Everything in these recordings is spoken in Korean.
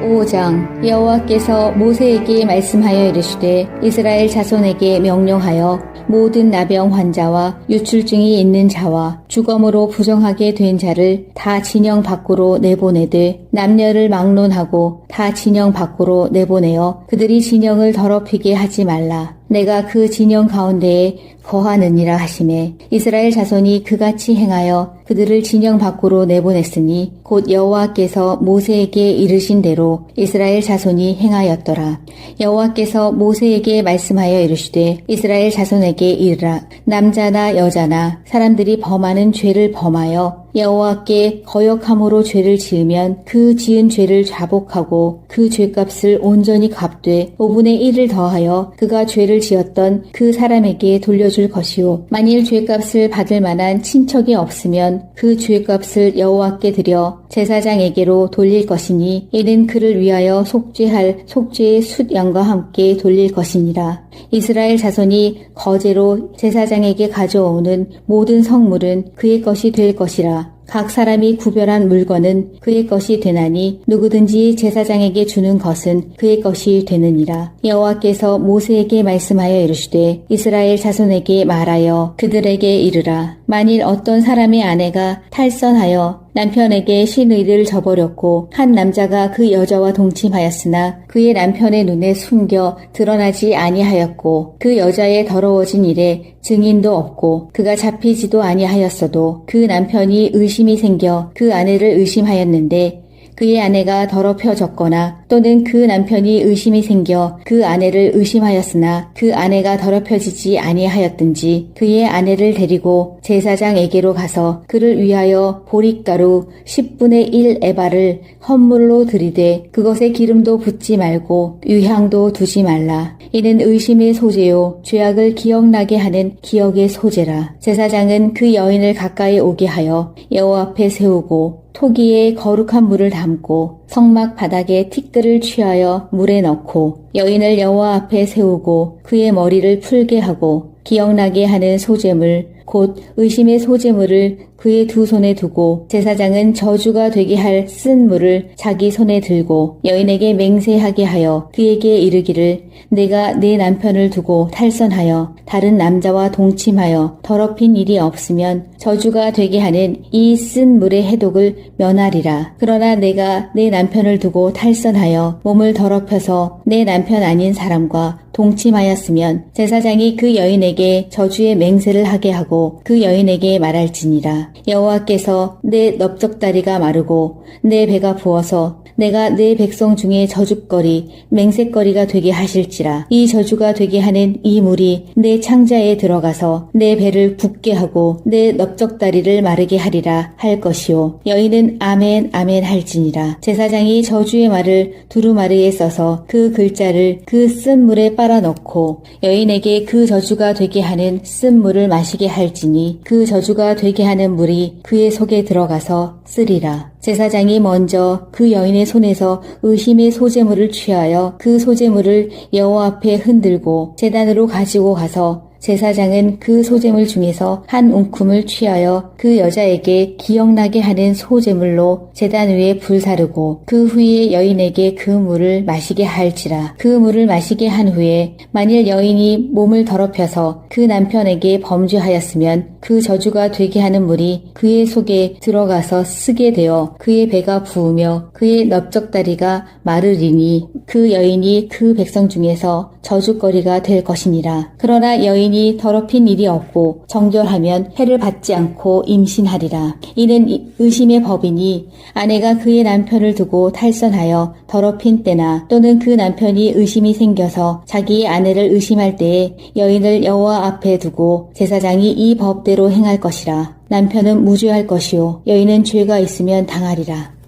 5장 여호와께서 모세에게 말씀하여 이르시되 이스라엘 자손에게 명령하여 모든 나병 환자와 유출증이 있는 자와 주검으로 부정하게 된 자를 다 진영 밖으로 내보내되 남녀를 막론하고 다 진영 밖으로 내보내어 그들이 진영을 더럽히게 하지 말라. 내가 그 진영 가운데에 거하느니라 하시매 이스라엘 자손이 그같이 행하여 그들을 진영 밖으로 내보냈으니 곧 여호와께서 모세에게 이르신 대로 이스라엘 자손이 행하였더라. 여호와께서 모세에게 말씀하여 이르시되 이스라엘 자손에게 이르라. 남자나 여자나 사람들이 범하는 죄를 범하여 여호와께 거역함으로 죄를 지으면 그 지은 죄를 자복하고 그 죄값을 온전히 갚되 5분의 1을 더하여 그가 죄를 지었던 그 사람에게 돌려줄 것이요 만일 죄값을 받을 만한 친척이 없으면 그 죄값을 여호와께 드려 제사장에게로 돌릴 것이니 이는 그를 위하여 속죄할 속죄의 숫양과 함께 돌릴 것이니라. 이스라엘 자손이 거제로 제사장에게 가져오는 모든 성물은 그의 것이 될 것이라. 각 사람이 구별한 물건은 그의 것이 되나니 누구든지 제사장에게 주는 것은 그의 것이 되느니라. 여호와께서 모세에게 말씀하여 이르시되 이스라엘 자손에게 말하여 그들에게 이르라. 만일 어떤 사람의 아내가 탈선하여 남편에게 신의를 저버렸고 한 남자가 그 여자와 동침하였으나 그의 남편의 눈에 숨겨 드러나지 아니하였고 그 여자의 더러워진 일에 증인도 없고 그가 잡히지도 아니하였어도 그 남편이 의심이 생겨 그 아내를 의심하였는데 그의 아내가 더럽혀졌거나 또는 그 남편이 의심이 생겨 그 아내를 의심하였으나 그 아내가 더럽혀지지 아니하였든지 그의 아내를 데리고 제사장에게로 가서 그를 위하여 보릿가루 10분의 1 에바를 헌물로 들이되 그것에 기름도 붓지 말고 유향도 두지 말라. 이는 의심의 소재요 죄악을 기억나게 하는 기억의 소재라. 제사장은 그 여인을 가까이 오게 하여 여호와 앞에 세우고 토기에 거룩한 물을 담고 성막 바닥에 티끌을 취하여 물에 넣고 여인을 여호와 앞에 세우고 그의 머리를 풀게 하고 기억나게 하는 소재물 곧 의심의 소재물을 그의 두 손에 두고 제사장은 저주가 되게 할 쓴 물을 자기 손에 들고 여인에게 맹세하게 하여 그에게 이르기를 내가 내 남편을 두고 탈선하여 다른 남자와 동침하여 더럽힌 일이 없으면 저주가 되게 하는 이 쓴 물의 해독을 면하리라. 그러나 내가 내 남편을 두고 탈선하여 몸을 더럽혀서 내 남편 아닌 사람과 동침하였으면 제사장이 그 여인에게 저주의 맹세를 하게 하고 그 여인에게 말할지니라. 여호와께서 내 넓적다리가 마르고 내 배가 부어서 내가 내 백성 중에 저주거리 맹세거리가 되게 하실지라. 이 저주가 되게 하는 이 물이 내 창자에 들어가서 내 배를 붓게 하고 내 넓적다리를 마르게 하리라 할 것이요 여인은 아멘 아멘 할지니라. 제사장이 저주의 말을 두루마리에 써서 그 글자를 그 쓴 물에 빨아넣고 여인에게 그 저주가 되게 하는 쓴 물을 마시게 할지니 그 저주가 되게 하는 물이 그의 속에 들어가서 쓰리라. 제사장이 먼저 그 여인의 손에서 의심의 소재물을 취하여 그 소재물을 여호와 앞에 흔들고 제단으로 가지고 가서 제사장은 그 소재물 중에서 한 움큼을 취하여 그 여자에게 기억나게 하는 소재물로 제단 위에 불사르고 그 후에 여인에게 그 물을 마시게 할지라. 그 물을 마시게 한 후에 만일 여인이 몸을 더럽혀서 그 남편에게 범죄하였으면 그 저주가 되게 하는 물이 그의 속에 들어가서 쓰게 되어 그의 배가 부으며 그의 넓적다리가 마르리니 그 여인이 그 백성 중에서 저주거리가 될 것이니라. 그러나 여인이 더럽힌 일이 없고 정결하면 해를 받지 않고 임신하리라. 이는 의심의 법이니 아내가 그의 남편을 두고 탈선하여 더럽힌 때나 또는 그 남편이 의심이 생겨서 자기의 아내를 의심할 때에 여인을 여호와 앞에 두고 제사장이 이 법대로 행할 것이라. 남편은 무죄할 것이요 여인은 죄가 있으면 당하리라.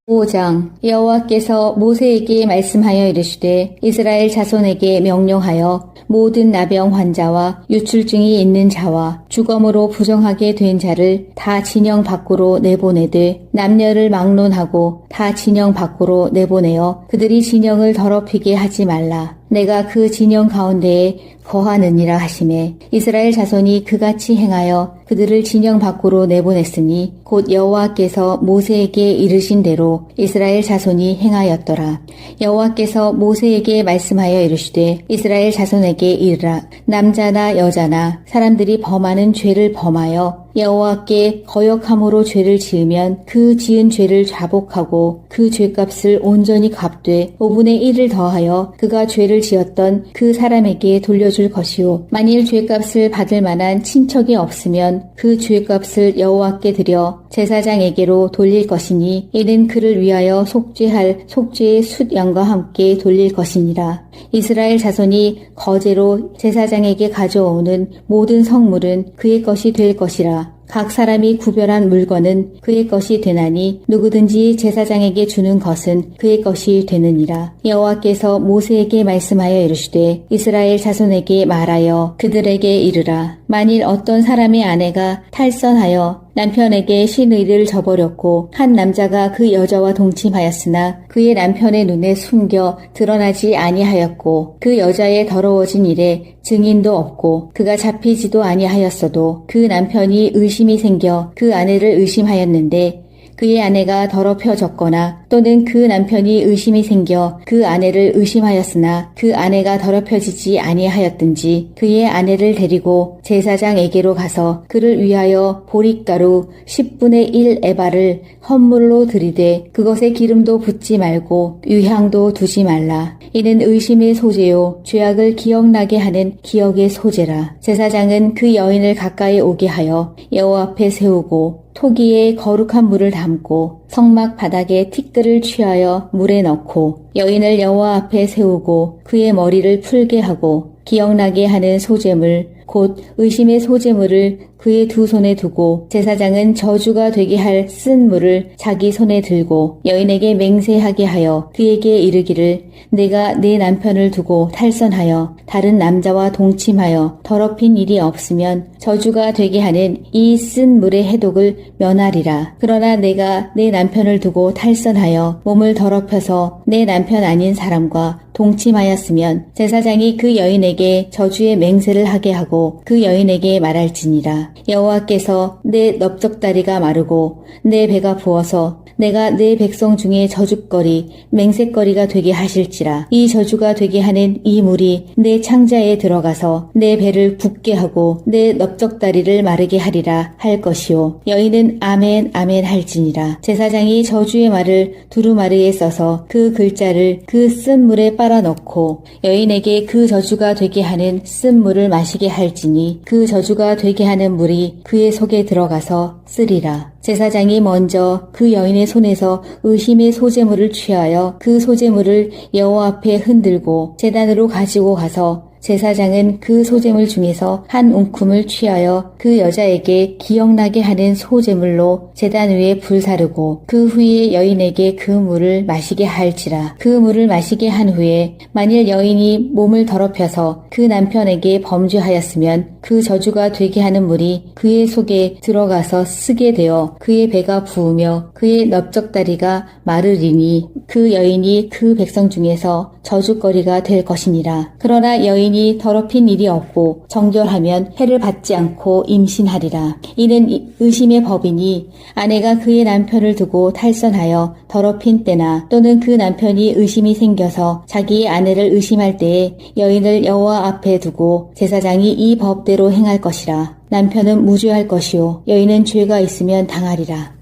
5장 여호와께서 모세에게 말씀하여 이르시되 이스라엘 자손에게 명령하여 모든 나병 환자와 유출증이 있는 자와 주검으로 부정하게 된 자를 다 진영 밖으로 내보내되 남녀를 막론하고 다 진영 밖으로 내보내어 그들이 진영을 더럽히게 하지 말라. 내가 그 진영 가운데에 거하느니라 하시매 이스라엘 자손이 그같이 행하여 그들을 진영 밖으로 내보냈으니 곧 여호와께서 모세에게 이르신 대로 이스라엘 자손이 행하였더라. 여호와께서 모세에게 말씀하여 이르시되 이스라엘 자손에게 이르라. 남자나 여자나 사람들이 범하는 죄를 범하여 여호와께 거역함으로 죄를 지으면 그 지은 죄를 자복하고 그 죄값을 온전히 갚되 5분의 1을 더하여 그가 죄를 지었던 그 사람에게 돌려줄 것이요 만일 죄값을 받을 만한 친척이 없으면 그 죄값을 여호와께 드려 제사장에게로 돌릴 것이니 이는 그를 위하여 속죄할 속죄의 숫 양과 함께 돌릴 것이니라. 이스라엘 자손이 거제로 제사장에게 가져오는 모든 성물은 그의 것이 될 것이라. 각 사람이 구별한 물건은 그의 것이 되나니 누구든지 제사장에게 주는 것은 그의 것이 되느니라. 여호와께서 모세에게 말씀하여 이르시되 이스라엘 자손에게 말하여 그들에게 이르라. 만일 어떤 사람의 아내가 탈선하여 남편에게 신의를 저버렸고 한 남자가 그 여자와 동침하였으나 그의 남편의 눈에 숨겨 드러나지 아니하였고 그 여자의 더러워진 일에 증인도 없고 그가 잡히지도 아니하였어도 그 남편이 의심이 생겨 그 아내를 의심하였는데 그의 아내가 더럽혀졌거나 또는 그 남편이 의심이 생겨 그 아내를 의심하였으나 그 아내가 더럽혀지지 아니하였든지 그의 아내를 데리고 제사장에게로 가서 그를 위하여 보릿가루 10분의 1 에바를 헌물로 들이되 그것에 기름도 붓지 말고 유향도 두지 말라. 이는 의심의 소재요 죄악을 기억나게 하는 기억의 소재라. 제사장은 그 여인을 가까이 오게 하여 여호와 앞에 세우고 토기에 거룩한 물을 담고 성막 바닥에 티끌을 취하여 물에 넣고 여인을 여호와 앞에 세우고 그의 머리를 풀게 하고 기억나게 하는 소재물 곧 의심의 소재물을 그의 두 손에 두고 제사장은 저주가 되게 할 쓴 물을 자기 손에 들고 여인에게 맹세하게 하여 그에게 이르기를 내가 내 남편을 두고 탈선하여 다른 남자와 동침하여 더럽힌 일이 없으면 저주가 되게 하는 이 쓴 물의 해독을 면하리라. 그러나 내가 내 남편을 두고 탈선하여 몸을 더럽혀서 내 남편 아닌 사람과 동침하였으면 제사장이 그 여인에게 저주의 맹세를 하게 하고 그 여인에게 말할지니라. 여호와께서 내 넓적다리가 마르고 내 배가 부어서 내가 내 백성 중에 저주거리 맹세거리가 되게 하실지라. 이 저주가 되게 하는 이 물이 내 창자에 들어가서 내 배를 붓게 하고 내 넓적다리를 마르게 하리라 할 것이요 여인은 아멘 아멘 할지니라. 제사장이 저주의 말을 두루마리에 써서 그 글자를 그 쓴 물에 빨아 넣고 여인에게 그 저주가 되게 하는 쓴 물을 마시게 할지니 그 저주가 되게 하는 물이 그의 속에 들어가서 쓰리라. 제사장이 먼저 그 여인의 손에서 의심의 소재물을 취하여 그 소재물을 여호와 앞에 흔들고 제단으로 가지고 가서 제사장은 그 소재물 중에서 한 움큼을 취하여 그 여자에게 기억나게 하는 소재물로 제단 위에 불사르고 그 후에 여인에게 그 물을 마시게 할지라. 그 물을 마시게 한 후에 만일 여인이 몸을 더럽혀서 그 남편에게 범죄하였으면 그 저주가 되게 하는 물이 그의 속에 들어가서 쓰게 되어 그의 배가 부으며 그의 넓적다리가 마르리니 그 여인이 그 백성 중에서 저주거리가 될 것이니라. 그러나 여인이 더럽힌 일이 없고 정결하면 해를 받지 않고 임신하리라. 이는 의심의 법이니 아내가 그의 남편을 두고 탈선하여 더럽힌 때나 또는 그 남편이 의심이 생겨서 자기의 아내를 의심할 때에 여인을 여호와 앞에 두고 제사장이 이 법대로 행할 것이라. 남편은 무죄할 것이요 여인은 죄가 있으면 당하리라.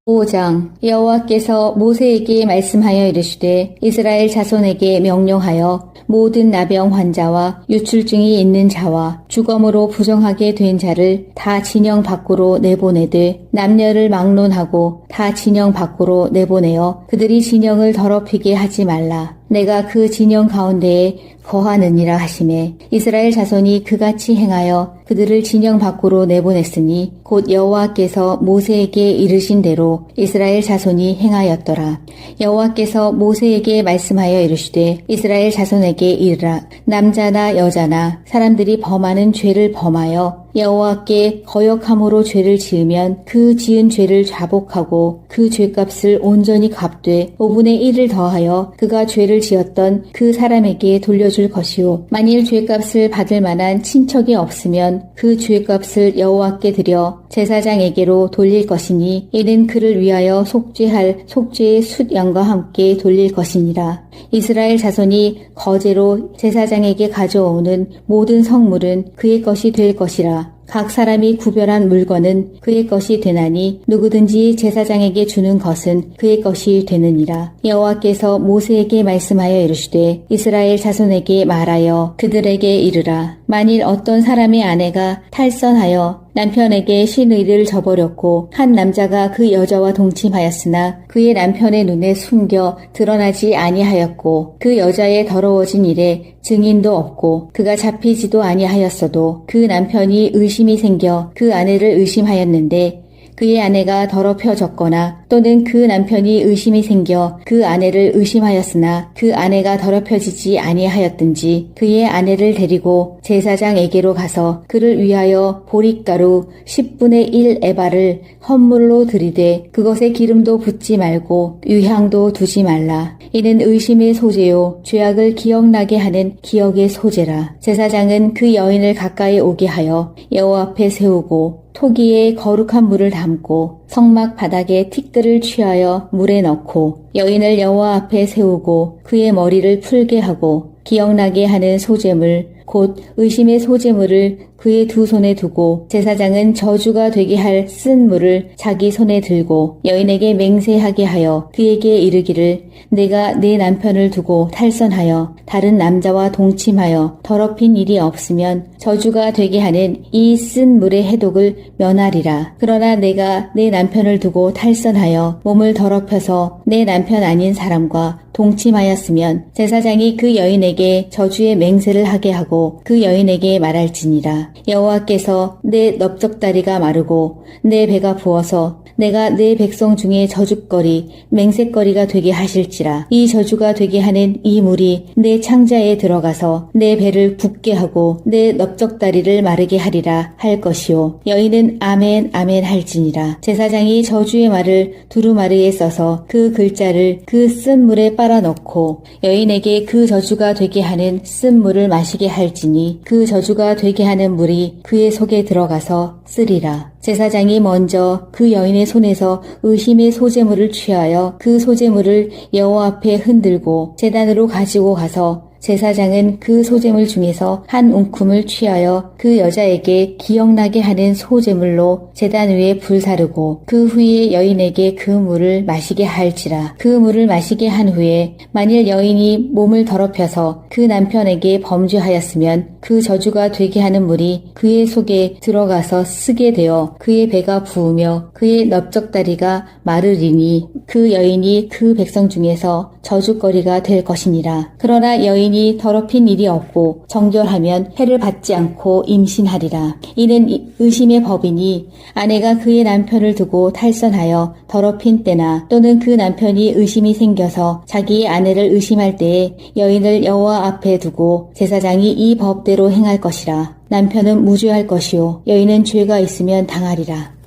5장 여호와께서 모세에게 말씀하여 이르시되 이스라엘 자손에게 명령하여 모든 나병 환자와 유출증이 있는 자와 주검으로 부정하게 된 자를 다 진영 밖으로 내보내되 남녀를 막론하고 다 진영 밖으로 내보내어 그들이 진영을 더럽히게 하지 말라. 내가 그 진영 가운데에 거하느니라 하시매 이스라엘 자손이 그같이 행하여 그들을 진영 밖으로 내보냈으니 곧 여호와께서 모세에게 이르신 대로 이스라엘 자손이 행하였더라. 여호와께서 모세에게 말씀하여 이르시되 이스라엘 자손에게 이르라. 남자나 여자나 사람들이 범하는 죄를 범하여 여호와께 거역함으로 죄를 지으면 그 지은 죄를 자복하고 그 죄값을 온전히 갚되 5분의 1을 더하여 그가 죄를 지었던 그 사람에게 돌려줄 것이요 만일 죄값을 받을 만한 친척이 없으면 그 죄값을 여호와께 드려 제사장에게로 돌릴 것이니 이는 그를 위하여 속죄할 속죄의 숫 양과 함께 돌릴 것이니라. 이스라엘 자손이 거제로 제사장에게 가져오는 모든 성물은 그의 것이 될 것이라. 각 사람이 구별한 물건은 그의 것이 되나니 누구든지 제사장에게 주는 것은 그의 것이 되느니라. 여호와께서 모세에게 말씀하여 이르시되 이스라엘 자손에게 말하여 그들에게 이르라. 만일 어떤 사람의 아내가 탈선하여 남편에게 신의를 저버렸고 한 남자가 그 여자와 동침하였으나 그의 남편의 눈에 숨겨 드러나지 아니하였고 그 여자의 더러워진 일에 증인도 없고 그가 잡히지도 아니하였어도 그 남편이 의심이 생겨 그 아내를 의심하였는데 그의 아내가 더럽혀졌거나 또는 그 남편이 의심이 생겨 그 아내를 의심하였으나 그 아내가 더럽혀지지 아니하였든지 그의 아내를 데리고 제사장에게로 가서 그를 위하여 보릿가루 10분의 1 에바를 헌물로 드리되 그것에 기름도 붓지 말고 유향도 두지 말라. 이는 의심의 소재요 죄악을 기억나게 하는 기억의 소재라. 제사장은 그 여인을 가까이 오게 하여 여호와 앞에 세우고 토기에 거룩한 물을 담고 성막 바닥에 티끌을 취하여 물에 넣고 여인을 여호와 앞에 세우고 그의 머리를 풀게 하고 기억나게 하는 소재물 곧 의심의 소재물을 그의 두 손에 두고 제사장은 저주가 되게 할 쓴 물을 자기 손에 들고 여인에게 맹세하게 하여 그에게 이르기를 내가 내 남편을 두고 탈선하여 다른 남자와 동침하여 더럽힌 일이 없으면 저주가 되게 하는 이 쓴 물의 해독을 면하리라. 그러나 내가 내 남편을 두고 탈선하여 몸을 더럽혀서 내 남편 아닌 사람과 동침하였으면 제사장이 그 여인에게 저주의 맹세를 하게 하고 그 여인에게 말할지니라. 여호와께서 내 넓적다리가 마르고 내 배가 부어서 내가 내 백성 중에 저주거리 맹세거리가 되게 하실지라. 이 저주가 되게 하는 이 물이 내 창자에 들어가서 내 배를 붓게 하고 내 넓적다리를 마르게 하리라 할 것이요 여인은 아멘 아멘 할지니라. 제사장이 저주의 말을 두루마리에 써서 그 글자를 그 쓴 물에 빨아 넣고 여인에게 그 저주가 되게 하는 쓴 물을 마시게 할지니 그 저주가 되게 하는 물이 그의 속에 들어가서 쓰리라. 제사장이 먼저 그 여인의 손에서 의심의 소재물을 취하여 그 소재물을 여호와 앞에 흔들고 제단으로 가지고 가서 제사장은 그 소재물 중에서 한 움큼을 취하여 그 여자에게 기억나게 하는 소재물로 제단 위에 불사르고 그 후에 여인에게 그 물을 마시게 할지라. 그 물을 마시게 한 후에 만일 여인이 몸을 더럽혀서 그 남편에게 범죄하였으면 그 저주가 되게 하는 물이 그의 속에 들어가서 쓰게 되어 그의 배가 부으며 그의 넓적다리가 마르리니 그 여인이 그 백성 중에서 저주거리가 될 것이니라. 그러나 여인이 더럽힌 일이 없고 정결하면 해를 받지 않고 임신하리라. 이는 의심의 법이니 아내가 그의 남편을 두고 탈선하여 더럽힌 때나 또는 그 남편이 의심이 생겨서 자기의 아내를 의심할 때에 여인을 여호와 앞에 두고 제사장이 이 법대로 행할 것이라. 남편은 무죄할 것이요 여인은 죄가 있으면 당하리라.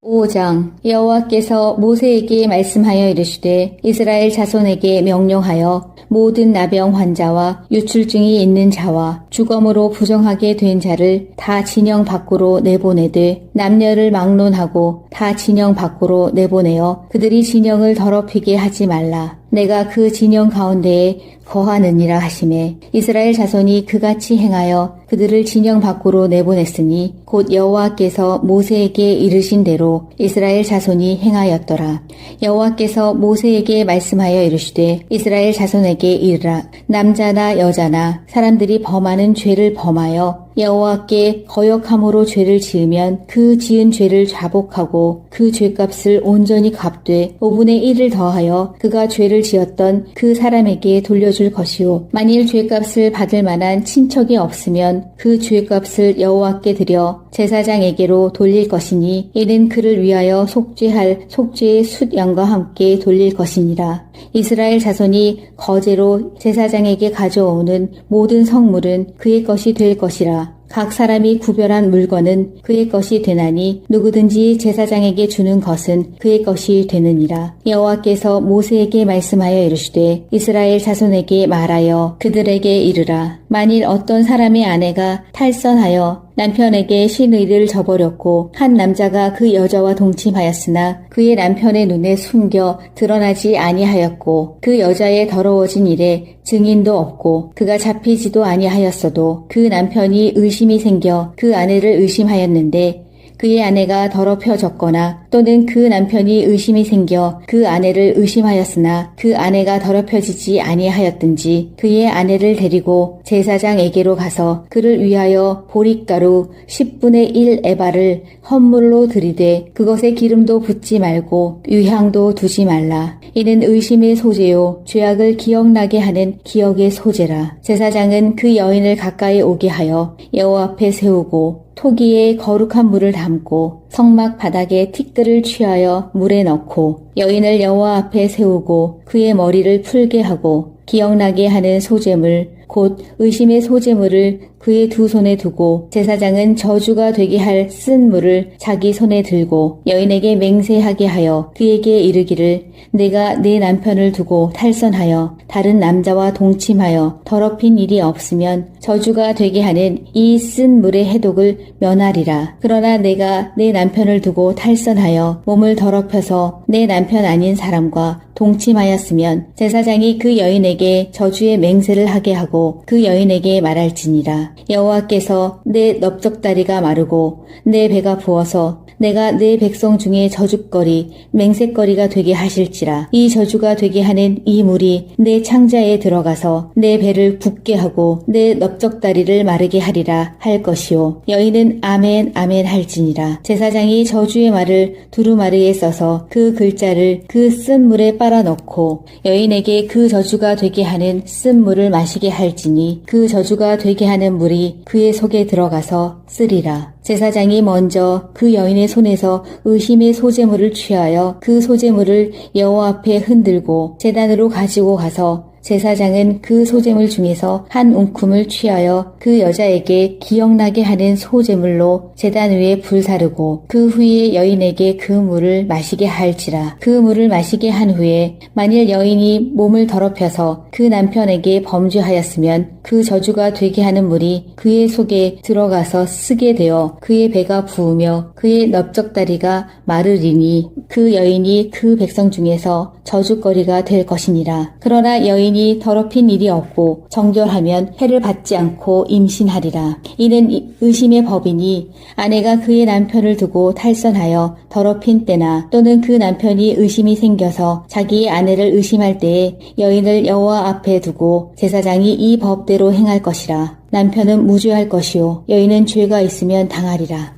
5장 여호와께서 모세에게 말씀하여 이르시되 이스라엘 자손에게 명령하여 모든 나병 환자와 유출증이 있는 자와 주검으로 부정하게 된 자를 다 진영 밖으로 내보내되 남녀를 막론하고 다 진영 밖으로 내보내어 그들이 진영을 더럽히게 하지 말라. 내가 그 진영 가운데에 거하느니라 하시매 이스라엘 자손이 그같이 행하여 그들을 진영 밖으로 내보냈으니 곧 여호와께서 모세에게 이르신 대로 이스라엘 자손이 행하였더라. 여호와께서 모세에게 말씀하여 이르시되 이스라엘 자손에게 이르라. 남자나 여자나 사람들이 범하는 죄를 범하여 여호와께 거역함으로 죄를 지으면 그 지은 죄를 자복하고 그 죄값을 온전히 갚되 5분의 1을 더하여 그가 죄를 지었던 그 사람에게 돌려줄 것이요 만일 죄값을 받을 만한 친척이 없으면 그 죄값을 여호와께 드려 제사장에게로 돌릴 것이니 이는 그를 위하여 속죄할 속죄의 숫 양과 함께 돌릴 것이니라. 이스라엘 자손이 거제로 제사장에게 가져오는 모든 성물은 그의 것이 될 것이라. 각 사람이 구별한 물건은 그의 것이 되나니 누구든지 제사장에게 주는 것은 그의 것이 되느니라. 여호와께서 모세에게 말씀하여 이르시되 이스라엘 자손에게 말하여 그들에게 이르라. 만일 어떤 사람의 아내가 탈선하여 남편에게 신의를 저버렸고 한 남자가 그 여자와 동침하였으나 그의 남편의 눈에 숨겨 드러나지 아니하였고 그 여자의 더러워진 일에 증인도 없고 그가 잡히지도 아니하였어도 그 남편이 의심이 생겨 그 아내를 의심하였는데 그의 아내가 더럽혀졌거나 또는 그 남편이 의심이 생겨 그 아내를 의심하였으나 그 아내가 더럽혀지지 아니하였든지 그의 아내를 데리고 제사장에게로 가서 그를 위하여 보릿가루 10분의 1 에바를 헌물로 드리되 그것에 기름도 붓지 말고 유향도 두지 말라. 이는 의심의 소재요 죄악을 기억나게 하는 기억의 소재라. 제사장은 그 여인을 가까이 오게 하여 여호와 앞에 세우고 토기에 거룩한 물을 담고 성막 바닥에 티끌을 취하여 물에 넣고 여인을 여호와 앞에 세우고 그의 머리를 풀게 하고 기억나게 하는 소재물 곧 의심의 소재물을 그의 두 손에 두고 제사장은 저주가 되게 할 쓴 물을 자기 손에 들고 여인에게 맹세하게 하여 그에게 이르기를 내가 내 남편을 두고 탈선하여 다른 남자와 동침하여 더럽힌 일이 없으면 저주가 되게 하는 이 쓴 물의 해독을 면하리라. 그러나 내가 내 남편을 두고 탈선하여 몸을 더럽혀서 내 남편 아닌 사람과 동침하였으면 제사장이 그 여인에게 저주의 맹세를 하게 하고 그 여인에게 말할지니라. 여호와께서 내 넓적다리가 마르고 내 배가 부어서 내가 내 백성 중에 저주거리 맹세거리가 되게 하실지라. 이 저주가 되게 하는 이 물이 내 창자에 들어가서 내 배를 붓게 하고 내 넓적다리를 마르게 하리라 할 것이요. 여인은 아멘 아멘 할지니라. 제사장이 저주의 말을 두루마리에 써서 그 글자를 그 쓴 물에 빨아 넣고 여인에게 그 저주가 되게 하는 쓴 물을 마시게 할지니 그 저주가 되게 하는 물이 그의 속에 들어가서 쓰리라. 제사장이 먼저 그 여인의 손에서 의심의 소재물을 취하여 그 소재물을 여호와 앞에 흔들고 제단으로 가지고 가서 제사장은 그 소재물 중에서 한 움큼을 취하여 그 여자에게 기억나게 하는 소재물로 제단 위에 불사르고 그 후에 여인에게 그 물을 마시게 할지라. 그 물을 마시게 한 후에 만일 여인이 몸을 더럽혀서 그 남편에게 범죄하였으면 그 저주가 되게 하는 물이 그의 속에 들어가서 쓰게 되어 그의 배가 부으며 그의 넓적다리가 마르리니 그 여인이 그 백성 중에서 저주거리가 될 것이니라. 그러나 여인이 더럽힌 일이 없고 정결하면 해를 받지 않고 임신하리라. 이는 의심의 법이니 아내가 그의 남편을 두고 탈선하여 더럽힌 때나 또는 그 남편이 의심이 생겨서 자기의 아내를 의심할 때에 여인을 여호와 앞에 두고 제사장이 이 법대로 행할 것이라. 남편은 무죄할 것이요 여인은 죄가 있으면 당하리라.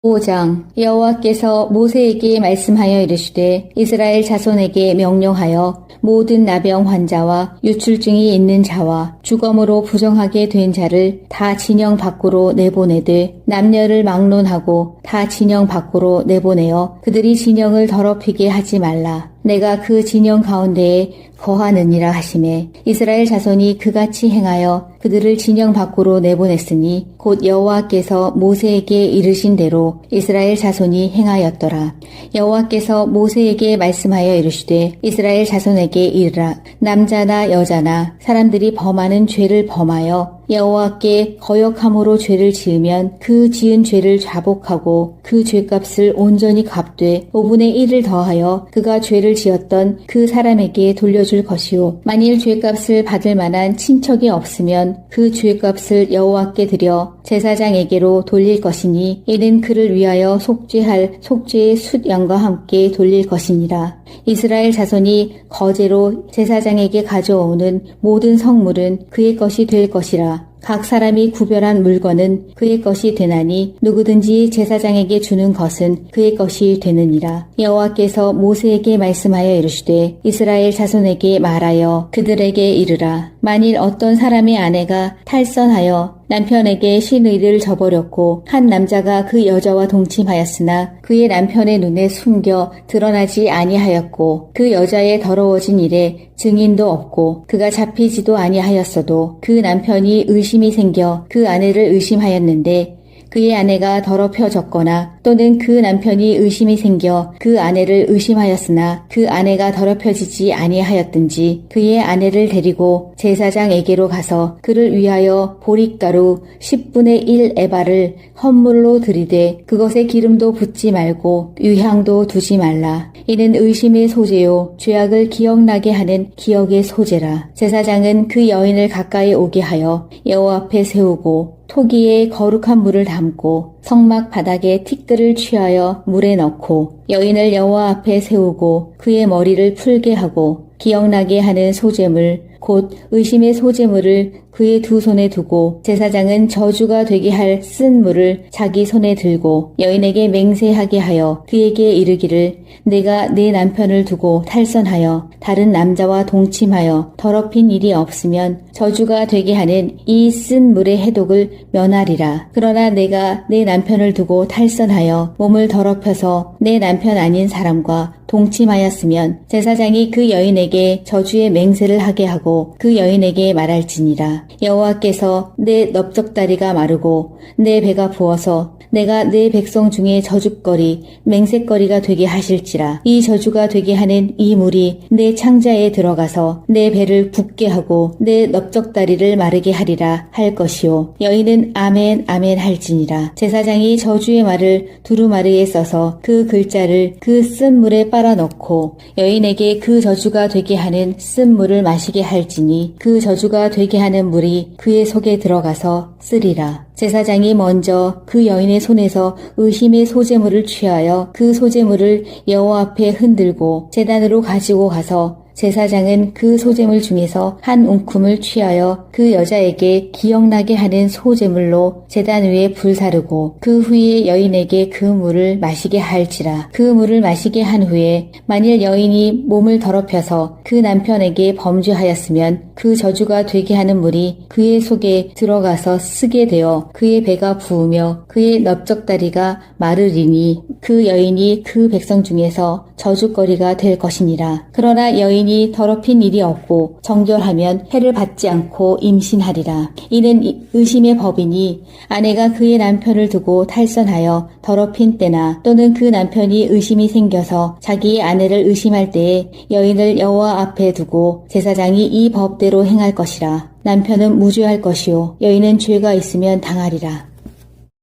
5장 여호와께서 모세에게 말씀하여 이르시되 이스라엘 자손에게 명령하여 모든 나병 환자와 유출증이 있는 자와 주검으로 부정하게 된 자를 다 진영 밖으로 내보내되 남녀를 막론하고 다 진영 밖으로 내보내어 그들이 진영을 더럽히게 하지 말라. 내가 그 진영 가운데에 거하느니라 하시매 이스라엘 자손이 그같이 행하여 그들을 진영 밖으로 내보냈으니 곧 여호와께서 모세에게 이르신 대로 이스라엘 자손이 행하였더라. 여호와께서 모세에게 말씀하여 이르시되 이스라엘 자손에게 이르라. 남자나 여자나 사람들이 범하는 죄를 범하여 여호와께 거역함으로 죄를 지으면 그 지은 죄를 자복하고 그 죄값을 온전히 갚되 5분의 1을 더하여 그가 죄를 지었던 그 사람에게 돌려줄 것이요 만일 죄값을 받을 만한 친척이 없으면 그 죄값을 여호와께 드려 제사장에게로 돌릴 것이니 이는 그를 위하여 속죄할 속죄의 숫양과 함께 돌릴 것이니라. 이스라엘 자손이 거제로 제사장에게 가져오는 모든 성물은 그의 것이 될 것이라. 각 사람이 구별한 물건은 그의 것이 되나니 누구든지 제사장에게 주는 것은 그의 것이 되느니라. 여호와께서 모세에게 말씀하여 이르시되 이스라엘 자손에게 말하여 그들에게 이르라. 만일 어떤 사람의 아내가 탈선하여 남편에게 신의를 저버렸고 한 남자가 그 여자와 동침하였으나 그의 남편의 눈에 숨겨 드러나지 아니하였고 그 여자의 더러워진 일에 증인도 없고 그가 잡히지도 아니하였어도 그 남편이 의심이 생겨 그 아내를 의심하였는데 그의 아내가 더럽혀졌거나 또는 그 남편이 의심이 생겨 그 아내를 의심하였으나 그 아내가 더럽혀지지 아니하였든지 그의 아내를 데리고 제사장에게로 가서 그를 위하여 보릿가루 10분의 1 에바를 헌물로 들이되 그것에 기름도 붓지 말고 유향도 두지 말라. 이는 의심의 소재요 죄악을 기억나게 하는 기억의 소재라. 제사장은 그 여인을 가까이 오게 하여 여호와 앞에 세우고 토기에 거룩한 물을 담고 성막 바닥에 티끌을 취하여 물에 넣고 여인을 여호와 앞에 세우고 그의 머리를 풀게 하고 기억나게 하는 소재물 곧 의심의 소재물을 그의 두 손에 두고 제사장은 저주가 되게 할 쓴 물을 자기 손에 들고 여인에게 맹세하게 하여 그에게 이르기를 내가 내 남편을 두고 탈선하여 다른 남자와 동침하여 더럽힌 일이 없으면 저주가 되게 하는 이 쓴 물의 해독을 면하리라. 그러나 내가 내 남편을 두고 탈선하여 몸을 더럽혀서 내 남편 아닌 사람과 동침하였으면 제사장이 그 여인에게 저주의 맹세를 하게 하고 그 여인에게 말할지니라. 여호와께서 내 넓적다리가 마르고 내 배가 부어서 내가 내 백성 중에 저주거리 맹세거리가 되게 하실지라. 이 저주가 되게 하는 이 물이 내 창자에 들어가서 내 배를 붓게 하고 내 넓적다리를 마르게 하리라 할 것이요. 여인은 아멘 아멘 할지니라. 제사장이 저주의 말을 두루마리에 써서 그 글자를 그 쓴 물에 빨아 넣고 여인에게 그 저주가 되게 하는 쓴 물을 마시게 할지니 그 저주가 되게 하는 물이 그의 속에 들어가서 쓰리라. 제사장이 먼저 그 여인의 손에서 의심의 소재물을 취하여 그 소재물을 여호와 앞에 흔들고 제단으로 가지고 가서 제사장은 그 소재물 중에서 한 움큼을 취하여 그 여자에게 기억나게 하는 소재물로 제단 위에 불사르고 그 후에 여인에게 그 물을 마시게 할지라. 그 물을 마시게 한 후에 만일 여인이 몸을 더럽혀서 그 남편에게 범죄하였으면 그 저주가 되게 하는 물이 그의 속에 들어가서 쓰게 되어 그의 배가 부으며 그의 넓적다리가 마르리니 그 여인이 그 백성 중에서 저주거리가 될 것이니라. 그러나 여인이 더럽힌 일이 없고 정결하면 해를 받지 않고 임신하리라. 이는 의심의 법이니 아내가 그의 남편을 두고 탈선하여 더럽힌 때나 또는 그 남편이 의심이 생겨서 자기의 아내를 의심할 때에 여인을 여호와 앞에 두고 제사장이 이 법대로 행할 것이라. 남편은 무죄할 것이요 여인은 죄가 있으면 당하리라.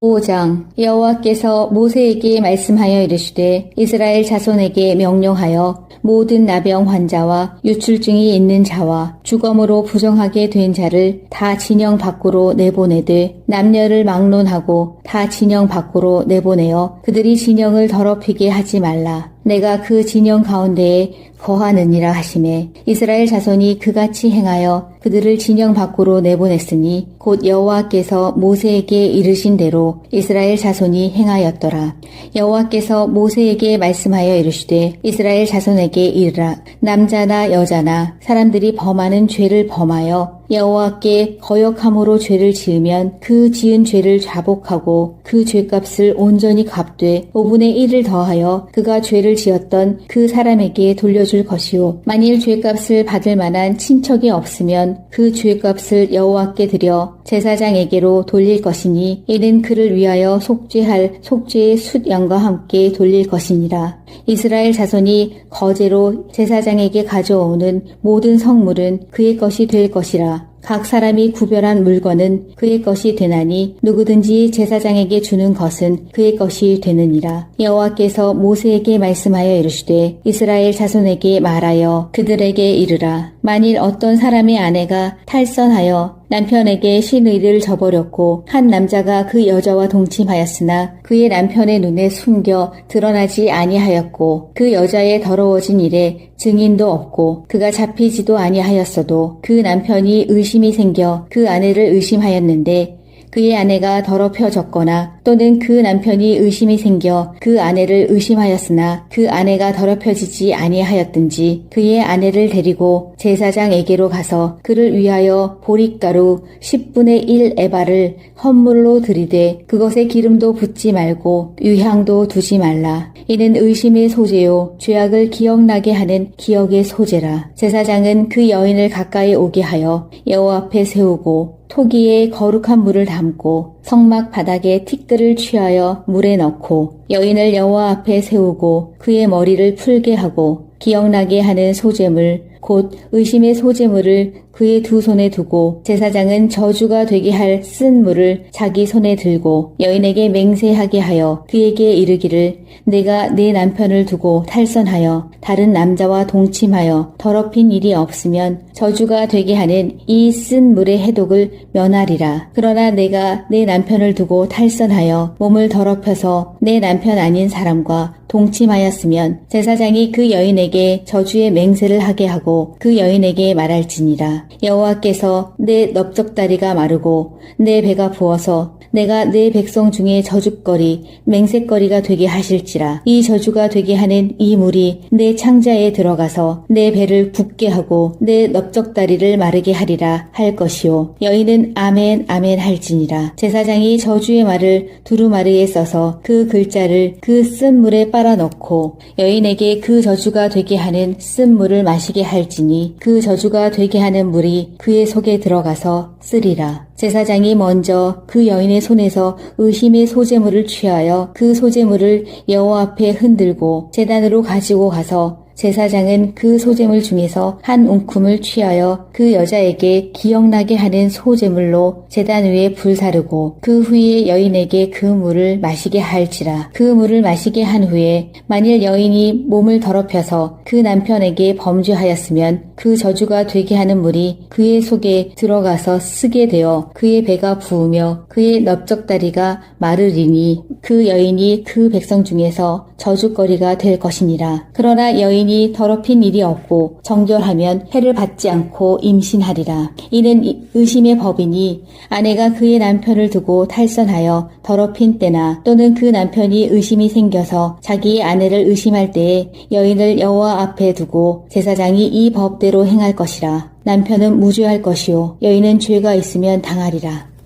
5장 여호와께서 모세에게 말씀하여 이르시되 이스라엘 자손에게 명령하여 모든 나병 환자와 유출증이 있는 자와 주검으로 부정하게 된 자를 다 진영 밖으로 내보내되 남녀를 막론하고 다 진영 밖으로 내보내어 그들이 진영을 더럽히게 하지 말라. 내가 그 진영 가운데에 거하느니라 하시매 이스라엘 자손이 그같이 행하여 그들을 진영 밖으로 내보냈으니 곧 여호와께서 모세에게 이르신 대로 이스라엘 자손이 행하였더라. 여호와께서 모세에게 말씀하여 이르시되 이스라엘 자손에게 이르라. 남자나 여자나 사람들이 범하는 죄를 범하여 여호와께 거역함으로 죄를 지으면 그 지은 죄를 자복하고 그 죄값을 온전히 갚되 5분의 1을 더하여 그가 죄를 지었던 그 사람에게 돌려줄 것이요. 만일 죄값을 받을 만한 친척이 없으면 그 죄값을 여호와께 드려 제사장에게로 돌릴 것이니 이는 그를 위하여 속죄할 속죄의 숫양과 함께 돌릴 것이니라. 이스라엘 자손이 거제로 제사장에게 가져오는 모든 성물은 그의 것이 될 것이라. 각 사람이 구별한 물건은 그의 것이 되나니 누구든지 제사장에게 주는 것은 그의 것이 되느니라. 여호와께서 모세에게 말씀하여 이르시되 이스라엘 자손에게 말하여 그들에게 이르라. 만일 어떤 사람의 아내가 탈선하여 남편에게 신의를 저버렸고 한 남자가 그 여자와 동침하였으나 그의 남편의 눈에 숨겨 드러나지 아니하였고 그 여자의 더러워진 일에 증인도 없고 그가 잡히지도 아니하였어도 그 남편이 의심이 생겨 그 아내를 의심하였는데 그의 아내가 더럽혀졌거나 또는 그 남편이 의심이 생겨 그 아내를 의심하였으나 그 아내가 더럽혀지지 아니하였든지 그의 아내를 데리고 제사장에게로 가서 그를 위하여 보릿가루 10분의 1 에바를 헌물로 들이되 그것에 기름도 붓지 말고 유향도 두지 말라. 이는 의심의 소재요 죄악을 기억나게 하는 기억의 소재라. 제사장은 그 여인을 가까이 오게 하여 여호와 앞에 세우고 토기에 거룩한 물을 담고 성막 바닥에 티끌을 취하여 물에 넣고 여인을 여호와 앞에 세우고 그의 머리를 풀게 하고 기억나게 하는 소재물 곧 의심의 소재물을 그의 두 손에 두고 제사장은 저주가 되게 할 쓴 물을 자기 손에 들고 여인에게 맹세하게 하여 그에게 이르기를 내가 내 남편을 두고 탈선하여 다른 남자와 동침하여 더럽힌 일이 없으면 저주가 되게 하는 이 쓴 물의 해독을 면하리라. 그러나 내가 내 남편을 두고 탈선하여 몸을 더럽혀서 내 남편 아닌 사람과 동침하였으면 제사장이 그 여인에게 저주의 맹세를 하게 하고 그 여인에게 말할지니라. 여호와께서 내 넓적다리가 마르고 내 배가 부어서 내가 내 백성 중에 저주거리 맹세거리가 되게 하실지라. 이 저주가 되게 하는 이 물이 내 창자에 들어가서 내 배를 붓게 하고 내 넓적다리를 마르게 하리라 할 것이요. 여인은 아멘 아멘 할지니라. 제사장이 저주의 말을 두루마리에 써서 그 글자를 그 쓴 물에 빨아넣고 여인에게 그 저주가 되게 하는 쓴 물을 마시게 할지니 그 저주가 되게 하는 물이 그의 속에 들어가서 쓰리라. 제사장이 먼저 그 여인의 손에서 의심의 소재물을 취하여 그 소재물을 여호와 앞에 흔들고 제단으로 가지고 가서 제사장은 그 소재물 중에서 한 움큼을 취하여 그 여자에게 기억나게 하는 소재물로 제단 위에 불사르고 그 후에 여인에게 그 물을 마시게 할지라. 그 물을 마시게 한 후에 만일 여인이 몸을 더럽혀서 그 남편에게 범죄하였으면 그 저주가 되게 하는 물이 그의 속에 들어가서 쓰게 되어 그의 배가 부으며 그의 넓적다리가 마르리니 그 여인이 그 백성 중에서 저주거리가 될 것이니라. 그러나 여인이 더럽힌 일이 없고 정결하면 해를 받지 않고 임신하리라. 이는 의심의 법이니 아내가 그의 남편을 두고 탈선하여 더럽힌 때나 또는 그 남편이 의심이 생겨서 자기의 아내를 의심할 때에 여인을 여호와 앞에 두고 제사장이 이 법대로 행할 것이라. 남편은 무죄할 것이요 여인은 죄가 있으면 당하리라.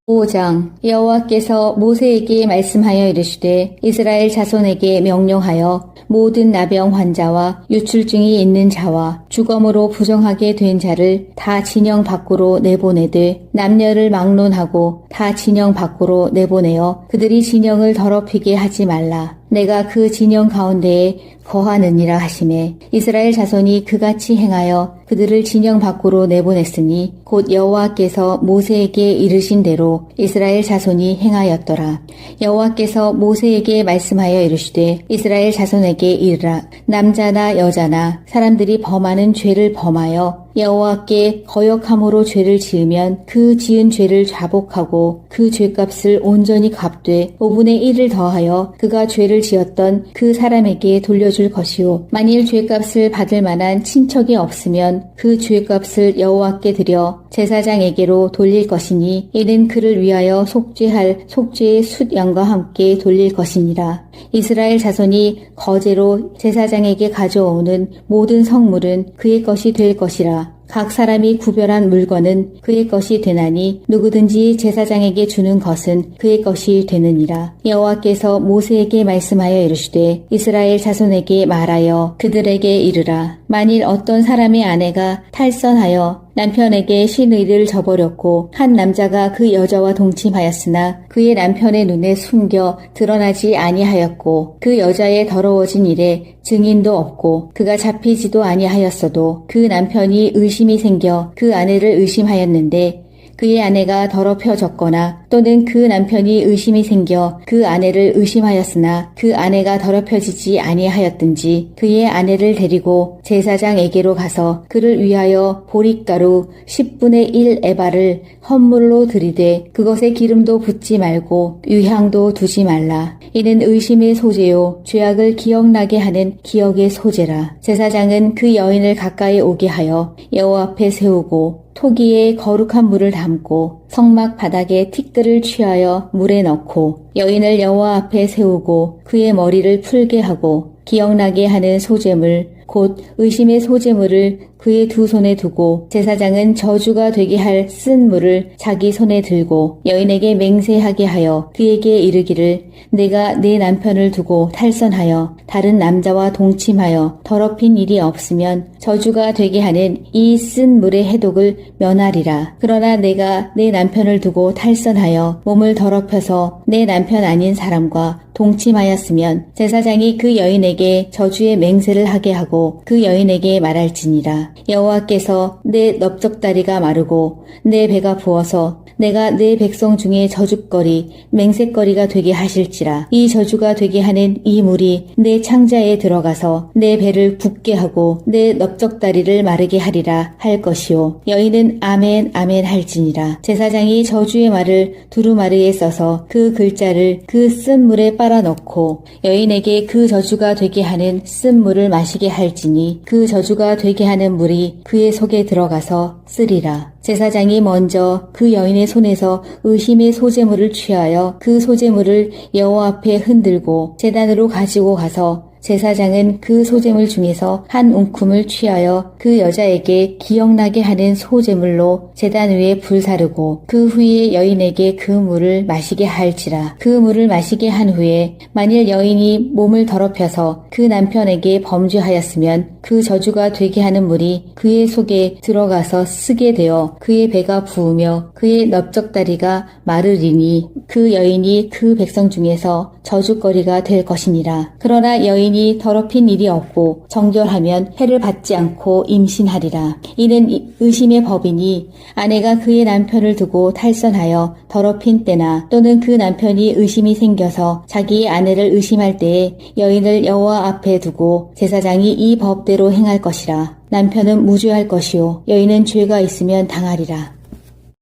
5장 여호와께서 모세에게 말씀하여 이르시되 이스라엘 자손에게 명령하여 모든 나병 환자와 유출증이 있는 자와 주검으로 부정하게 된 자를 다 진영 밖으로 내보내되 남녀를 막론하고 다 진영 밖으로 내보내어 그들이 진영을 더럽히게 하지 말라. 내가 그 진영 가운데에 거하느니라 하시매 이스라엘 자손이 그같이 행하여 그들을 진영 밖으로 내보냈으니 곧 여호와께서 모세에게 이르신 대로 이스라엘 자손이 행하였더라. 여호와께서 모세에게 말씀하여 이르시되 이스라엘 자손에게 이르라. 남자나 여자나 사람들이 범하는 죄를 범하여 여호와께 거역함으로 죄를 지으면 그 지은 죄를 자복하고 그 죄값을 온전히 갚되 5분의 1을 더하여 그가 죄를 지었던 그 사람에게 돌려줄 것이요 만일 죄값을 받을 만한 친척이 없으면 그 죄값을 여호와께 드려 제사장에게로 돌릴 것이니 이는 그를 위하여 속죄할 속죄의 숫양과 함께 돌릴 것이니라. 이스라엘 자손이 거제로 제사장에게 가져오는 모든 성물은 그의 것이 될 것이라. 각 사람이 구별한 물건은 그의 것이 되나니 누구든지 제사장에게 주는 것은 그의 것이 되느니라. 여호와께서 모세에게 말씀하여 이르시되 이스라엘 자손에게 말하여 그들에게 이르라. 만일 어떤 사람의 아내가 탈선하여 남편에게 신의를 저버렸고 한 남자가 그 여자와 동침하였으나 그의 남편의 눈에 숨겨 드러나지 아니하였고 그 여자의 더러워진 일에 증인도 없고 그가 잡히지도 아니하였어도 그 남편이 의심이 생겨 그 아내를 의심하였는데 그의 아내가 더럽혀졌거나 또는 그 남편이 의심이 생겨 그 아내를 의심하였으나 그 아내가 더럽혀지지 아니하였든지 그의 아내를 데리고 제사장에게로 가서 그를 위하여 보릿가루 10분의 1 에바를 헌물로 들이되 그것에 기름도 붓지 말고 유향도 두지 말라. 이는 의심의 소재요 죄악을 기억나게 하는 기억의 소재라. 제사장은 그 여인을 가까이 오게 하여 여호와 앞에 세우고 토기에 거룩한 물을 담고 성막 바닥에 티끌을 취하여 물에 넣고 여인을 여호와 앞에 세우고 그의 머리를 풀게 하고 기억나게 하는 소제물 곧 의심의 소제물을 그의 두 손에 두고 제사장은 저주가 되게 할 쓴 물을 자기 손에 들고 여인에게 맹세하게 하여 그에게 이르기를 내가 내 남편을 두고 탈선하여 다른 남자와 동침하여 더럽힌 일이 없으면 저주가 되게 하는 이 쓴 물의 해독을 면하리라. 그러나 내가 내 남편을 두고 탈선하여 몸을 더럽혀서 내 남편 아닌 사람과 동침하였으면 제사장이 그 여인에게 저주의 맹세를 하게 하고 그 여인에게 말할지니라. 여호와께서 내 넓적다리가 마르고 내 배가 부어서 내가 내 백성 중에 저주거리 맹세거리가 되게 하실지라. 이 저주가 되게 하는 이 물이 내 창자에 들어가서 내 배를 붓게 하고 내 넓적다리를 마르게 하리라 할 것이요. 여인은 아멘 아멘 할지니라. 제사장이 저주의 말을 두루마리에 써서 그 글자를 그 쓴 물에 빨아 넣고 여인에게 그 저주가 되게 하는 쓴 물을 마시게 할지니 그 저주가 되게 하는 물이 그의 속에 들어가서 쓰리라. 제사장이 먼저 그 여인의 손에서 의심의 소제물을 취하여 그 소제물을 여호와 앞에 흔들고 제단으로 가지고 가서 제사장은 그 소제물 중에서 한 움큼을 취하여 그 여자에게 기억나게 하는 소제물로 제단 위에 불사르고 그 후에 여인에게 그 물을 마시게 할지라. 그 물을 마시게 한 후에 만일 여인이 몸을 더럽혀서 그 남편에게 범죄하였으면 그 저주가 되게 하는 물이 그의 속에 들어가서 쓰게 되어 그의 배가 부으며 그의 넓적다리가 마르리니 그 여인이 그 백성 중에서 저주거리가 될 것이니라. 그러나 여인이 더럽힌 일이 없고 정결하면 해를 받지 않고 임신하리라. 이는 의심의 법이니 아내가 그의 남편을 두고 탈선하여 더럽힌 때나 또는 그 남편이 의심이 생겨서 자기의 아내를 의심할 때에 여인을 여호와 앞에 두고 제사장이 이 법대로 행할 것이라. 남편은 무죄할 것이요 여인은 죄가 있으면 당하리라.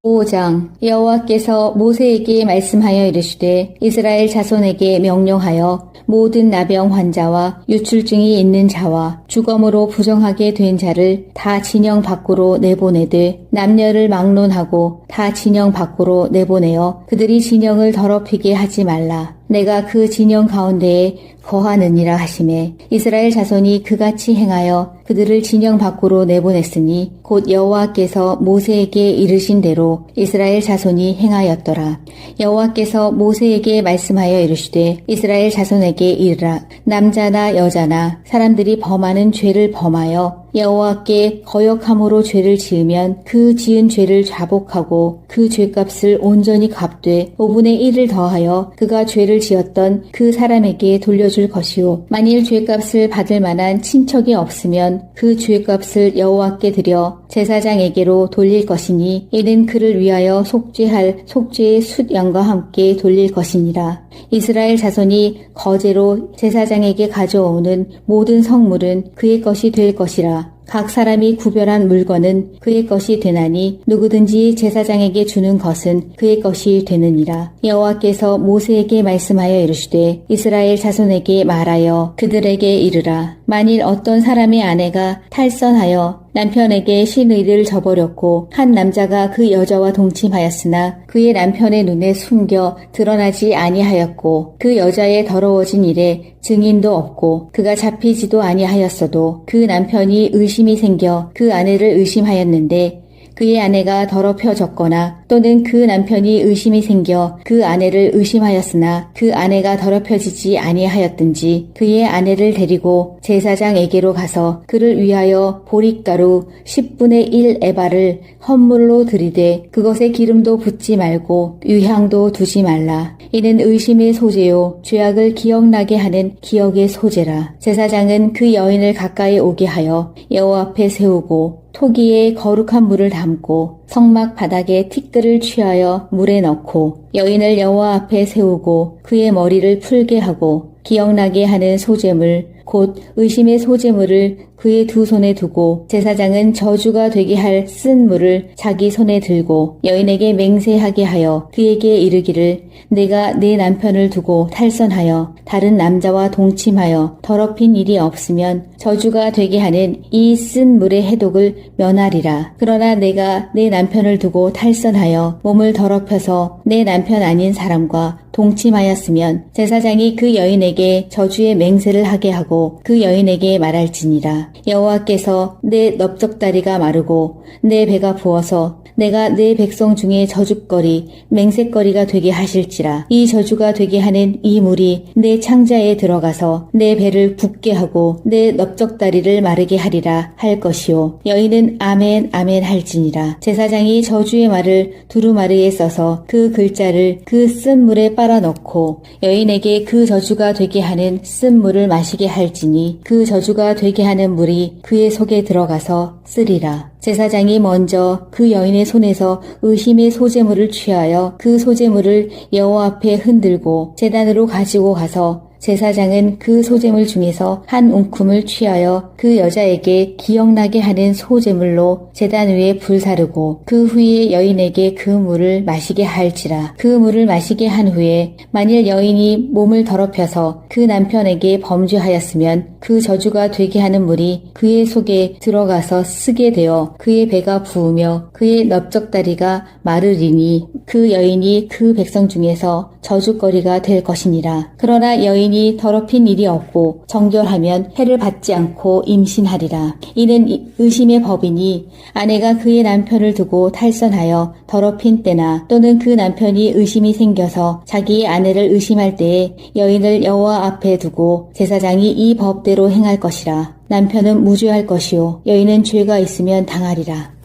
5장 여호와께서 모세에게 말씀하여 이르시되 이스라엘 자손에게 명령하여 모든 나병 환자와 유출증이 있는 자와 주검으로 부정하게 된 자를 다 진영 밖으로 내보내되 남녀를 막론하고 다 진영 밖으로 내보내어 그들이 진영을 더럽히게 하지 말라. 내가 그 진영 가운데에 거하느니라 하시매 이스라엘 자손이 그같이 행하여 그들을 진영 밖으로 내보냈으니 곧 여호와께서 모세에게 이르신 대로 이스라엘 자손이 행하였더라. 여호와께서 모세에게 말씀하여 이르시되 이스라엘 자손에게 이르라. 남자나 여자나 사람들이 범하는 죄를 범하여 여호와께 거역함으로 죄를 지으면 그 지은 죄를 자복하고 그 죄값을 온전히 갚되 5분의 1을 더하여 그가 죄를 지었던 그 사람에게 돌려줄 것이요 만일 죄값을 받을 만한 친척이 없으면 그 죄값을 여호와께 드려 제사장에게로 돌릴 것이니 이는 그를 위하여 속죄할 속죄의 숫양과 함께 돌릴 것이니라. 이스라엘 자손이 거제로 제사장에게 가져오는 모든 성물은 그의 것이 될 것이라. 각 사람이 구별한 물건은 그의 것이 되나니 누구든지 제사장에게 주는 것은 그의 것이 되느니라. 여호와께서 모세에게 말씀하여 이르시되 이스라엘 자손에게 말하여 그들에게 이르라. 만일 어떤 사람의 아내가 탈선하여 남편에게 신의를 저버렸고 한 남자가 그 여자와 동침하였으나 그의 남편의 눈에 숨겨 드러나지 아니하였고 그 여자의 더러워진 일에 증인도 없고 그가 잡히지도 아니하였어도 그 남편이 의심이 생겨 그 아내를 의심하였는데 그의 아내가 더럽혀졌거나 또는 그 남편이 의심이 생겨 그 아내를 의심하였으나 그 아내가 더럽혀지지 아니하였든지 그의 아내를 데리고 제사장에게로 가서 그를 위하여 보릿가루 10분의 1 에바를 헌물로 드리되 그것에 기름도 붓지 말고 유향도 두지 말라. 이는 의심의 소재요 죄악을 기억나게 하는 기억의 소재라. 제사장은 그 여인을 가까이 오게 하여 여호와 앞에 세우고 토기에 거룩한 물을 담고 성막 바닥에 티끌을 취하여 물에 넣고 여인을 여호와 앞에 세우고 그의 머리를 풀게 하고 기억나게 하는 소제물 곧 의심의 소제물을 그의 두 손에 두고 제사장은 저주가 되게 할 쓴 물을 자기 손에 들고 여인에게 맹세하게 하여 그에게 이르기를 내가 내 남편을 두고 탈선하여 다른 남자와 동침하여 더럽힌 일이 없으면 저주가 되게 하는 이 쓴 물의 해독을 면하리라. 그러나 내가 내 남편을 두고 탈선하여 몸을 더럽혀서 내 남편 아닌 사람과 동침하였으면 제사장이 그 여인에게 저주의 맹세를 하게 하고 그 여인에게 말할지니라. 여호와께서 내 넓적다리가 마르고 내 배가 부어서 내가 내 백성 중에 저주거리 맹세거리가 되게 하실지라. 이 저주가 되게 하는 이 물이 내 창자에 들어가서 내 배를 붓게 하고 내 넓적다리를 마르게 하리라 할 것이요. 여인은 아멘 아멘 할지니라. 제사장이 저주의 말을 두루마리에 써서 그 글자를 그 쓴 물에 빨아 넣고 여인에게 그 저주가 되게 하는 쓴 물을 마시게 할지니 그 저주가 되게 하는 물이 그의 속에 들어가서 쓰리라. 제사장이 먼저 그 여인의 손에서 의심의 소재물을 취하여 그 소재물을 여호와 앞에 흔들고 제단으로 가지고 가서 제사장은 그 소재물 중에서 한 움큼을 취하여 그 여자에게 기억나게 하는 소재물로 제단 위에 불사르고 그 후에 여인에게 그 물을 마시게 할지라. 그 물을 마시게 한 후에 만일 여인이 몸을 더럽혀서 그 남편에게 범죄하였으면 그 저주가 되게 하는 물이 그의 속에 들어가서 쓰게 되어 그의 배가 부으며 그의 넓적다리가 마르리니 그 여인이 그 백성 중에서 저주거리가 될 것이니라. 그러나 여인이 더럽힌 일이 없고 정결하면 해를 받지 않고 임신하리라. 이는 의심의 법이니 아내가 그의 남편을 두고 탈선하여 더럽힌 때나 또는 그 남편이 의심이 생겨서 자기의 아내를 의심할 때에 여인을 여호와 앞에 두고 제사장이 이 법대로 행할 것이라. 남편은 무죄할 것이요 여인은 죄가 있으면 당하리라.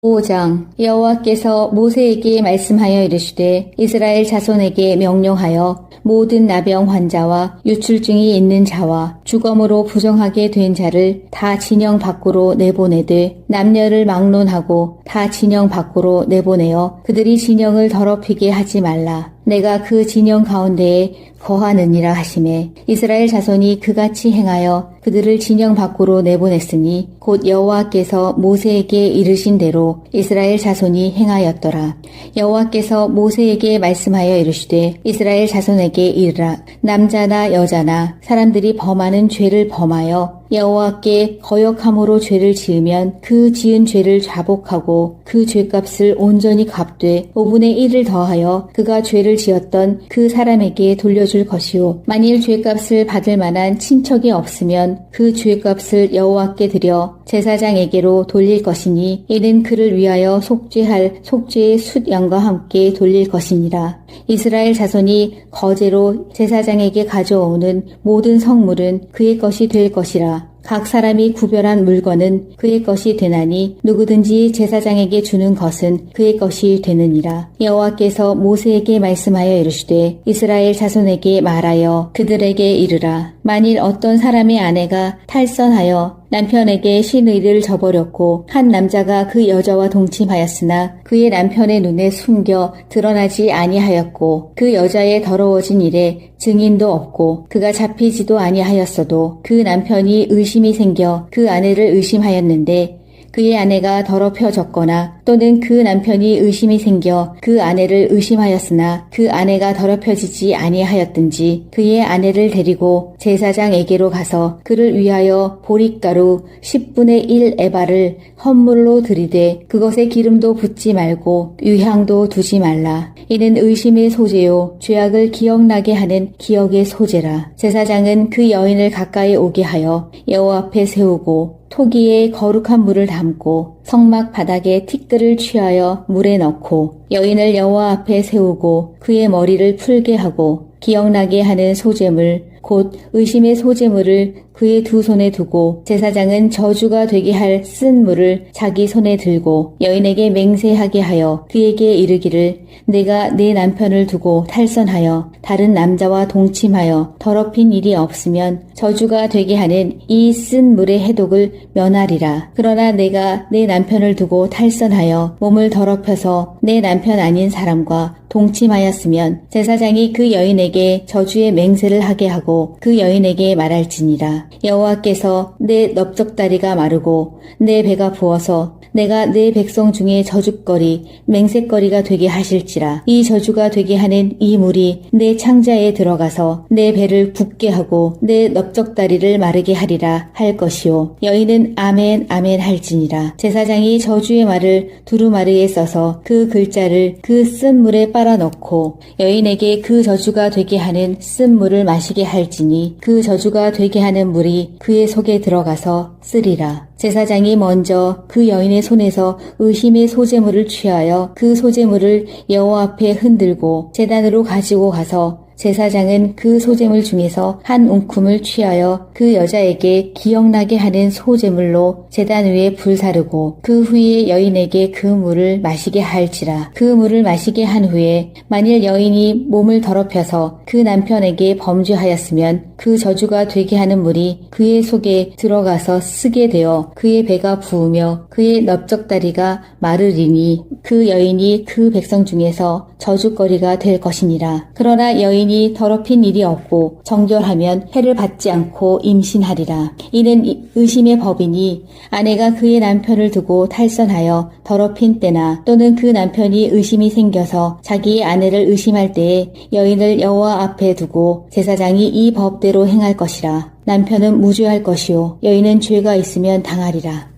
5장. 여호와께서 모세에게 말씀하여 이르시되 이스라엘 자손에게 명령하여 모든 나병 환자와 유출증이 있는 자와 주검으로 부정하게 된 자를 다 진영 밖으로 내보내되 남녀를 막론하고 다 진영 밖으로 내보내어 그들이 진영을 더럽히게 하지 말라. 내가 그 진영 가운데에 거하느니라 하시매 이스라엘 자손이 그같이 행하여 그들을 진영 밖으로 내보냈으니 곧 여호와께서 모세에게 이르신 대로 이스라엘 자손이 행하였더라. 여호와께서 모세에게 말씀하여 이르시되 이스라엘 자손에게 이르라. 남자나 여자나 사람들이 범하는 죄를 범하여 여호와께 거역함으로 죄를 지으면 그 지은 죄를 자복하고 그 죄값을 온전히 갚되 5분의 1을 더하여 그가 죄를 지었던 그 사람에게 돌려줄 것이요 만일 죄값을 받을 만한 친척이 없으면 그 죄값을 여호와께 드려 제사장에게로 돌릴 것이니 이는 그를 위하여 속죄할 속죄의 숫양과 함께 돌릴 것이니라. 이스라엘 자손이 거제로 제사장에게 가져오는 모든 성물은 그의 것이 될 것이라. 각 사람이 구별한 물건은 그의 것이 되나니 누구든지 제사장에게 주는 것은 그의 것이 되느니라. 여호와께서 모세에게 말씀하여 이르시되 이스라엘 자손에게 말하여 그들에게 이르라. 만일 어떤 사람의 아내가 탈선하여 남편에게 신의를 저버렸고 한 남자가 그 여자와 동침하였으나 그의 남편의 눈에 숨겨 드러나지 아니하였고 그 여자의 더러워진 일에 증인도 없고 그가 잡히지도 아니하였어도 그 남편이 의심이 생겨 그 아내를 의심하였는데 그의 아내가 더럽혀졌거나 또는 그 남편이 의심이 생겨 그 아내를 의심하였으나 그 아내가 더럽혀지지 아니하였든지 그의 아내를 데리고 제사장에게로 가서 그를 위하여 보릿가루 10분의 1 에바를 헌물로 드리되 그것에 기름도 붓지 말고 유향도 두지 말라. 이는 의심의 소재요 죄악을 기억나게 하는 기억의 소재라. 제사장은 그 여인을 가까이 오게 하여 여호와 앞에 세우고 토기에 거룩한 물을 담고 성막 바닥에 티끌을 취하여 물에 넣고 여인을 여호와 앞에 세우고 그의 머리를 풀게 하고 기억나게 하는 소재물 곧 의심의 소재물을 그의 두 손에 두고 제사장은 저주가 되게 할 쓴 물을 자기 손에 들고 여인에게 맹세하게 하여 그에게 이르기를 내가 내 남편을 두고 탈선하여 다른 남자와 동침하여 더럽힌 일이 없으면 저주가 되게 하는 이 쓴 물의 해독을 면하리라. 그러나 내가 내 남편을 두고 탈선하여 몸을 더럽혀서 내 남편 아닌 사람과 동침하였으면 제사장이 그 여인에게 저주의 맹세를 하게 하고 그 여인에게 말할지니라. 여호와께서 내 넓적다리가 마르고 내 배가 부어서 내가 내 백성 중에 저주거리 맹세거리가 되게 하실지라. 이 저주가 되게 하는 이 물이 내 창자에 들어가서 내 배를 붓게 하고 내 넓적다리를 마르게 하리라 할 것이요. 여인은 아멘 아멘 할지니라. 제사장이 저주의 말을 두루마리에 써서 그 글자를 그 쓴 물에 빨아넣고 여인에게 그 저주가 되게 하는 쓴 물을 마시게 할지니 그 저주가 되게 하는 물이 그의 속에 들어가서 쓰리라. 제사장이 먼저 그 여인의 손에서 의심의 소재물을 취하여 그 소재물을 여호와 앞에 흔들고 제단으로 가지고 가서 제사장은 그 소재물 중에서 한 움큼을 취하여 그 여자에게 기억나게 하는 소재물로 제단 위에 불사르고 그 후에 여인에게 그 물을 마시게 할지라. 그 물을 마시게 한 후에 만일 여인이 몸을 더럽혀서 그 남편에게 범죄하였으면 그 저주가 되게 하는 물이 그의 속에 들어가서 쓰게 되어 그의 배가 부으며 그의 넓적다리가 마르리니 그 여인이 그 백성 중에서 저주거리가 될 것이니라. 그러나 여인이 더럽힌 일이 없고 정결하면 해를 받지 않고 임신하리라. 이는 의심의 법이니 아내가 그의 남편을 두고 탈선하여 더럽힌 때나 또는 그 남편이 의심이 생겨서 자기의 아내를 의심할 때에 여인을 여호와 앞에 두고 제사장이 이 법대로 행할 것이라. 남편은 무죄할 것이요 여인은 죄가 있으면 당하리라.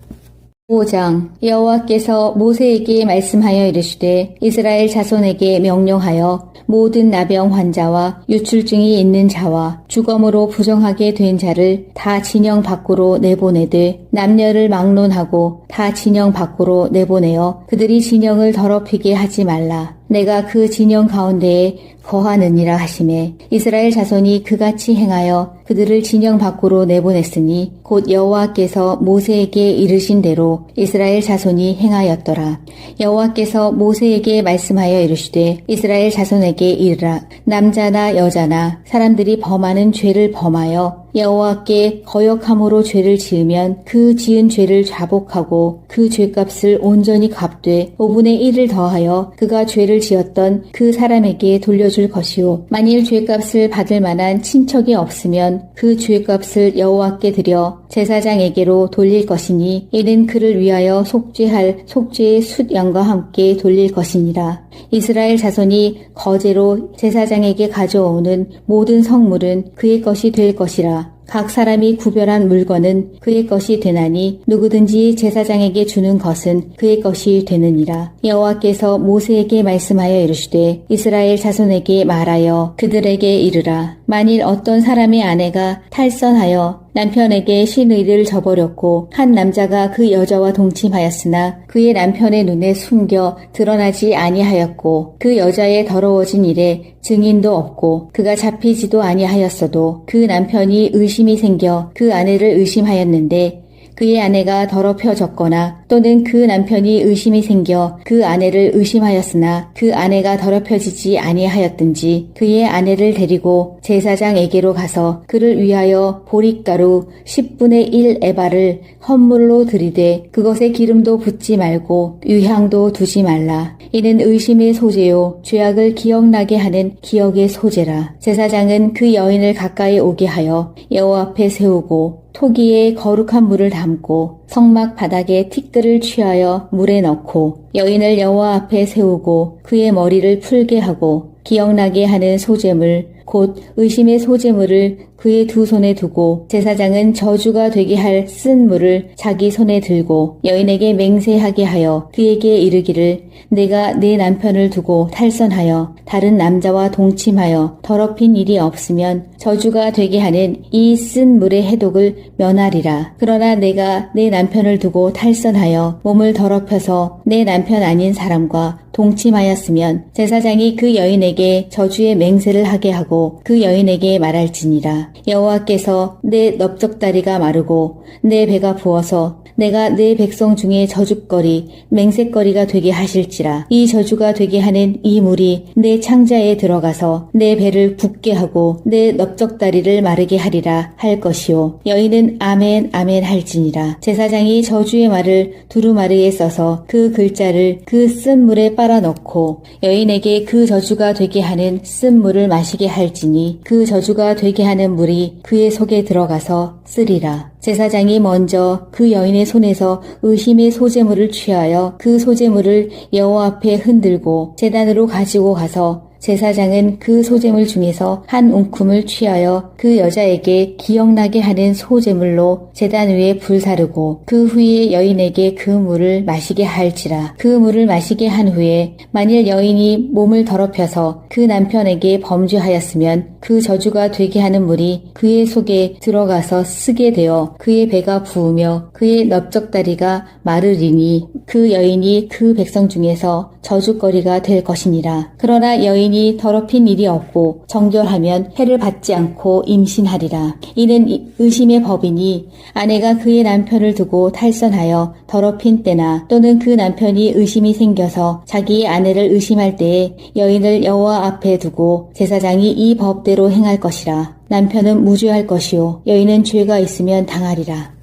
5장. 여호와께서 모세에게 말씀하여 이르시되 이스라엘 자손에게 명령하여 모든 나병 환자와 유출증이 있는 자와 주검으로 부정하게 된 자를 다 진영 밖으로 내보내되 남녀를 막론하고 다 진영 밖으로 내보내어 그들이 진영을 더럽히게 하지 말라. 내가 그 진영 가운데에 거하느니라 하시매 이스라엘 자손이 그같이 행하여 그들을 진영 밖으로 내보냈으니 곧 여호와께서 모세에게 이르신 대로 이스라엘 자손이 행하였더라. 여호와께서 모세에게 말씀하여 이르시되 이스라엘 자손에게 이르라. 남자나 여자나 사람들이 범하는 죄를 범하여 여호와께 거역함으로 죄를 지으면 그 지은 죄를 자복하고 그 죄값을 온전히 갚되 5분의 1을 더하여 그가 죄를 지었던 그 사람에게 돌려줄 것이요 만일 죄값을 받을 만한 친척이 없으면 그 죄값을 여호와께 드려 제사장에게로 돌릴 것이니 이는 그를 위하여 속죄할 속죄의 숫양과 함께 돌릴 것이니라. 이스라엘 자손이 거제로 제사장에게 가져오는 모든 성물은 그의 것이 될 것이라. 각 사람이 구별한 물건은 그의 것이 되나니 누구든지 제사장에게 주는 것은 그의 것이 되느니라. 여호와께서 모세에게 말씀하여 이르시되 이스라엘 자손에게 말하여 그들에게 이르라. 만일 어떤 사람의 아내가 탈선하여 남편에게 신의를 저버렸고 한 남자가 그 여자와 동침하였으나 그의 남편의 눈에 숨겨 드러나지 아니하였고 그 여자의 더러워진 일에 증인도 없고 그가 잡히지도 아니하였어도 그 남편이 의심이 생겨 그 아내를 의심하였는데 그의 아내가 더럽혀졌거나 또는 그 남편이 의심이 생겨 그 아내를 의심하였으나 그 아내가 더럽혀지지 아니하였든지 그의 아내를 데리고 제사장에게로 가서 그를 위하여 보릿가루 10분의 1 에바를 헌물로 드리되 그것에 기름도 붓지 말고 유향도 두지 말라. 이는 의심의 소재요 죄악을 기억나게 하는 기억의 소재라. 제사장은 그 여인을 가까이 오게 하여 여호와 앞에 세우고 토기에 거룩한 물을 담고 성막 바닥에 티끌을 취하여 물에 넣고 여인을 여호와 앞에 세우고 그의 머리를 풀게 하고 기억나게 하는 소재물 곧 의심의 소재물을 그의 두 손에 두고 제사장은 저주가 되게 할 쓴 물을 자기 손에 들고 여인에게 맹세하게 하여 그에게 이르기를 내가 내 남편을 두고 탈선하여 다른 남자와 동침하여 더럽힌 일이 없으면 저주가 되게 하는 이 쓴 물의 해독을 면하리라. 그러나 내가 내 남편을 두고 탈선하여 몸을 더럽혀서 내 남편 아닌 사람과 동침하였으면 제사장이 그 여인에게 저주의 맹세를 하게 하고 그 여인에게 말할지니라. 여호와께서 내 넓적다리가 마르고 내 배가 부어서 내가 내 백성 중에 저주거리 맹세거리가 되게 하실지라. 이 저주가 되게 하는 이 물이 내 창자에 들어가서 내 배를 붓게 하고 내 넓적다리를 마르게 하리라 할 것이요 여인은 아멘 아멘 할지니라. 제사장이 저주의 말을 두루마리에 써서 그 글자를 그 쓴 물에 빨아넣고 여인에게 그 저주가 되게 하는 쓴 물을 마시게 할지니 그 저주가 되게 하는 물이 그의 속에 들어가서 쓰리라. 제사장이 먼저 그 여인의 손에서 의심의 소재물을 취하여 그 소재물을 여호와 앞에 흔들고 제단으로 가지고 가서 제사장은 그 소재물 중에서 한 움큼을 취하여 그 여자에게 기억나게 하는 소재물로 제단 위에 불사르고 그 후에 여인에게 그 물을 마시게 할지라. 그 물을 마시게 한 후에 만일 여인이 몸을 더럽혀서 그 남편에게 범죄하였으면 그 저주가 되게 하는 물이 그의 속에 들어가서 쓰게 되어 그의 배가 부으며 그의 넓적다리가 마르리니 그 여인이 그 백성 중에서 저주거리가 될 것이니라. 그러나 여인이 더럽힌 일이 없고 정결하면 해를 받지 않고 임신하리라. 이는 의심의 법이니 아내가 그의 남편을 두고 탈선하여 더럽힌 때나 또는 그 남편이 의심이 생겨서 자기의 아내를 의심할 때에 여인을 여호와 앞에 두고 제사장이 이 법대로 행할 것이라. 남편은 무죄할 것이요 여인은 죄가 있으면 당하리라.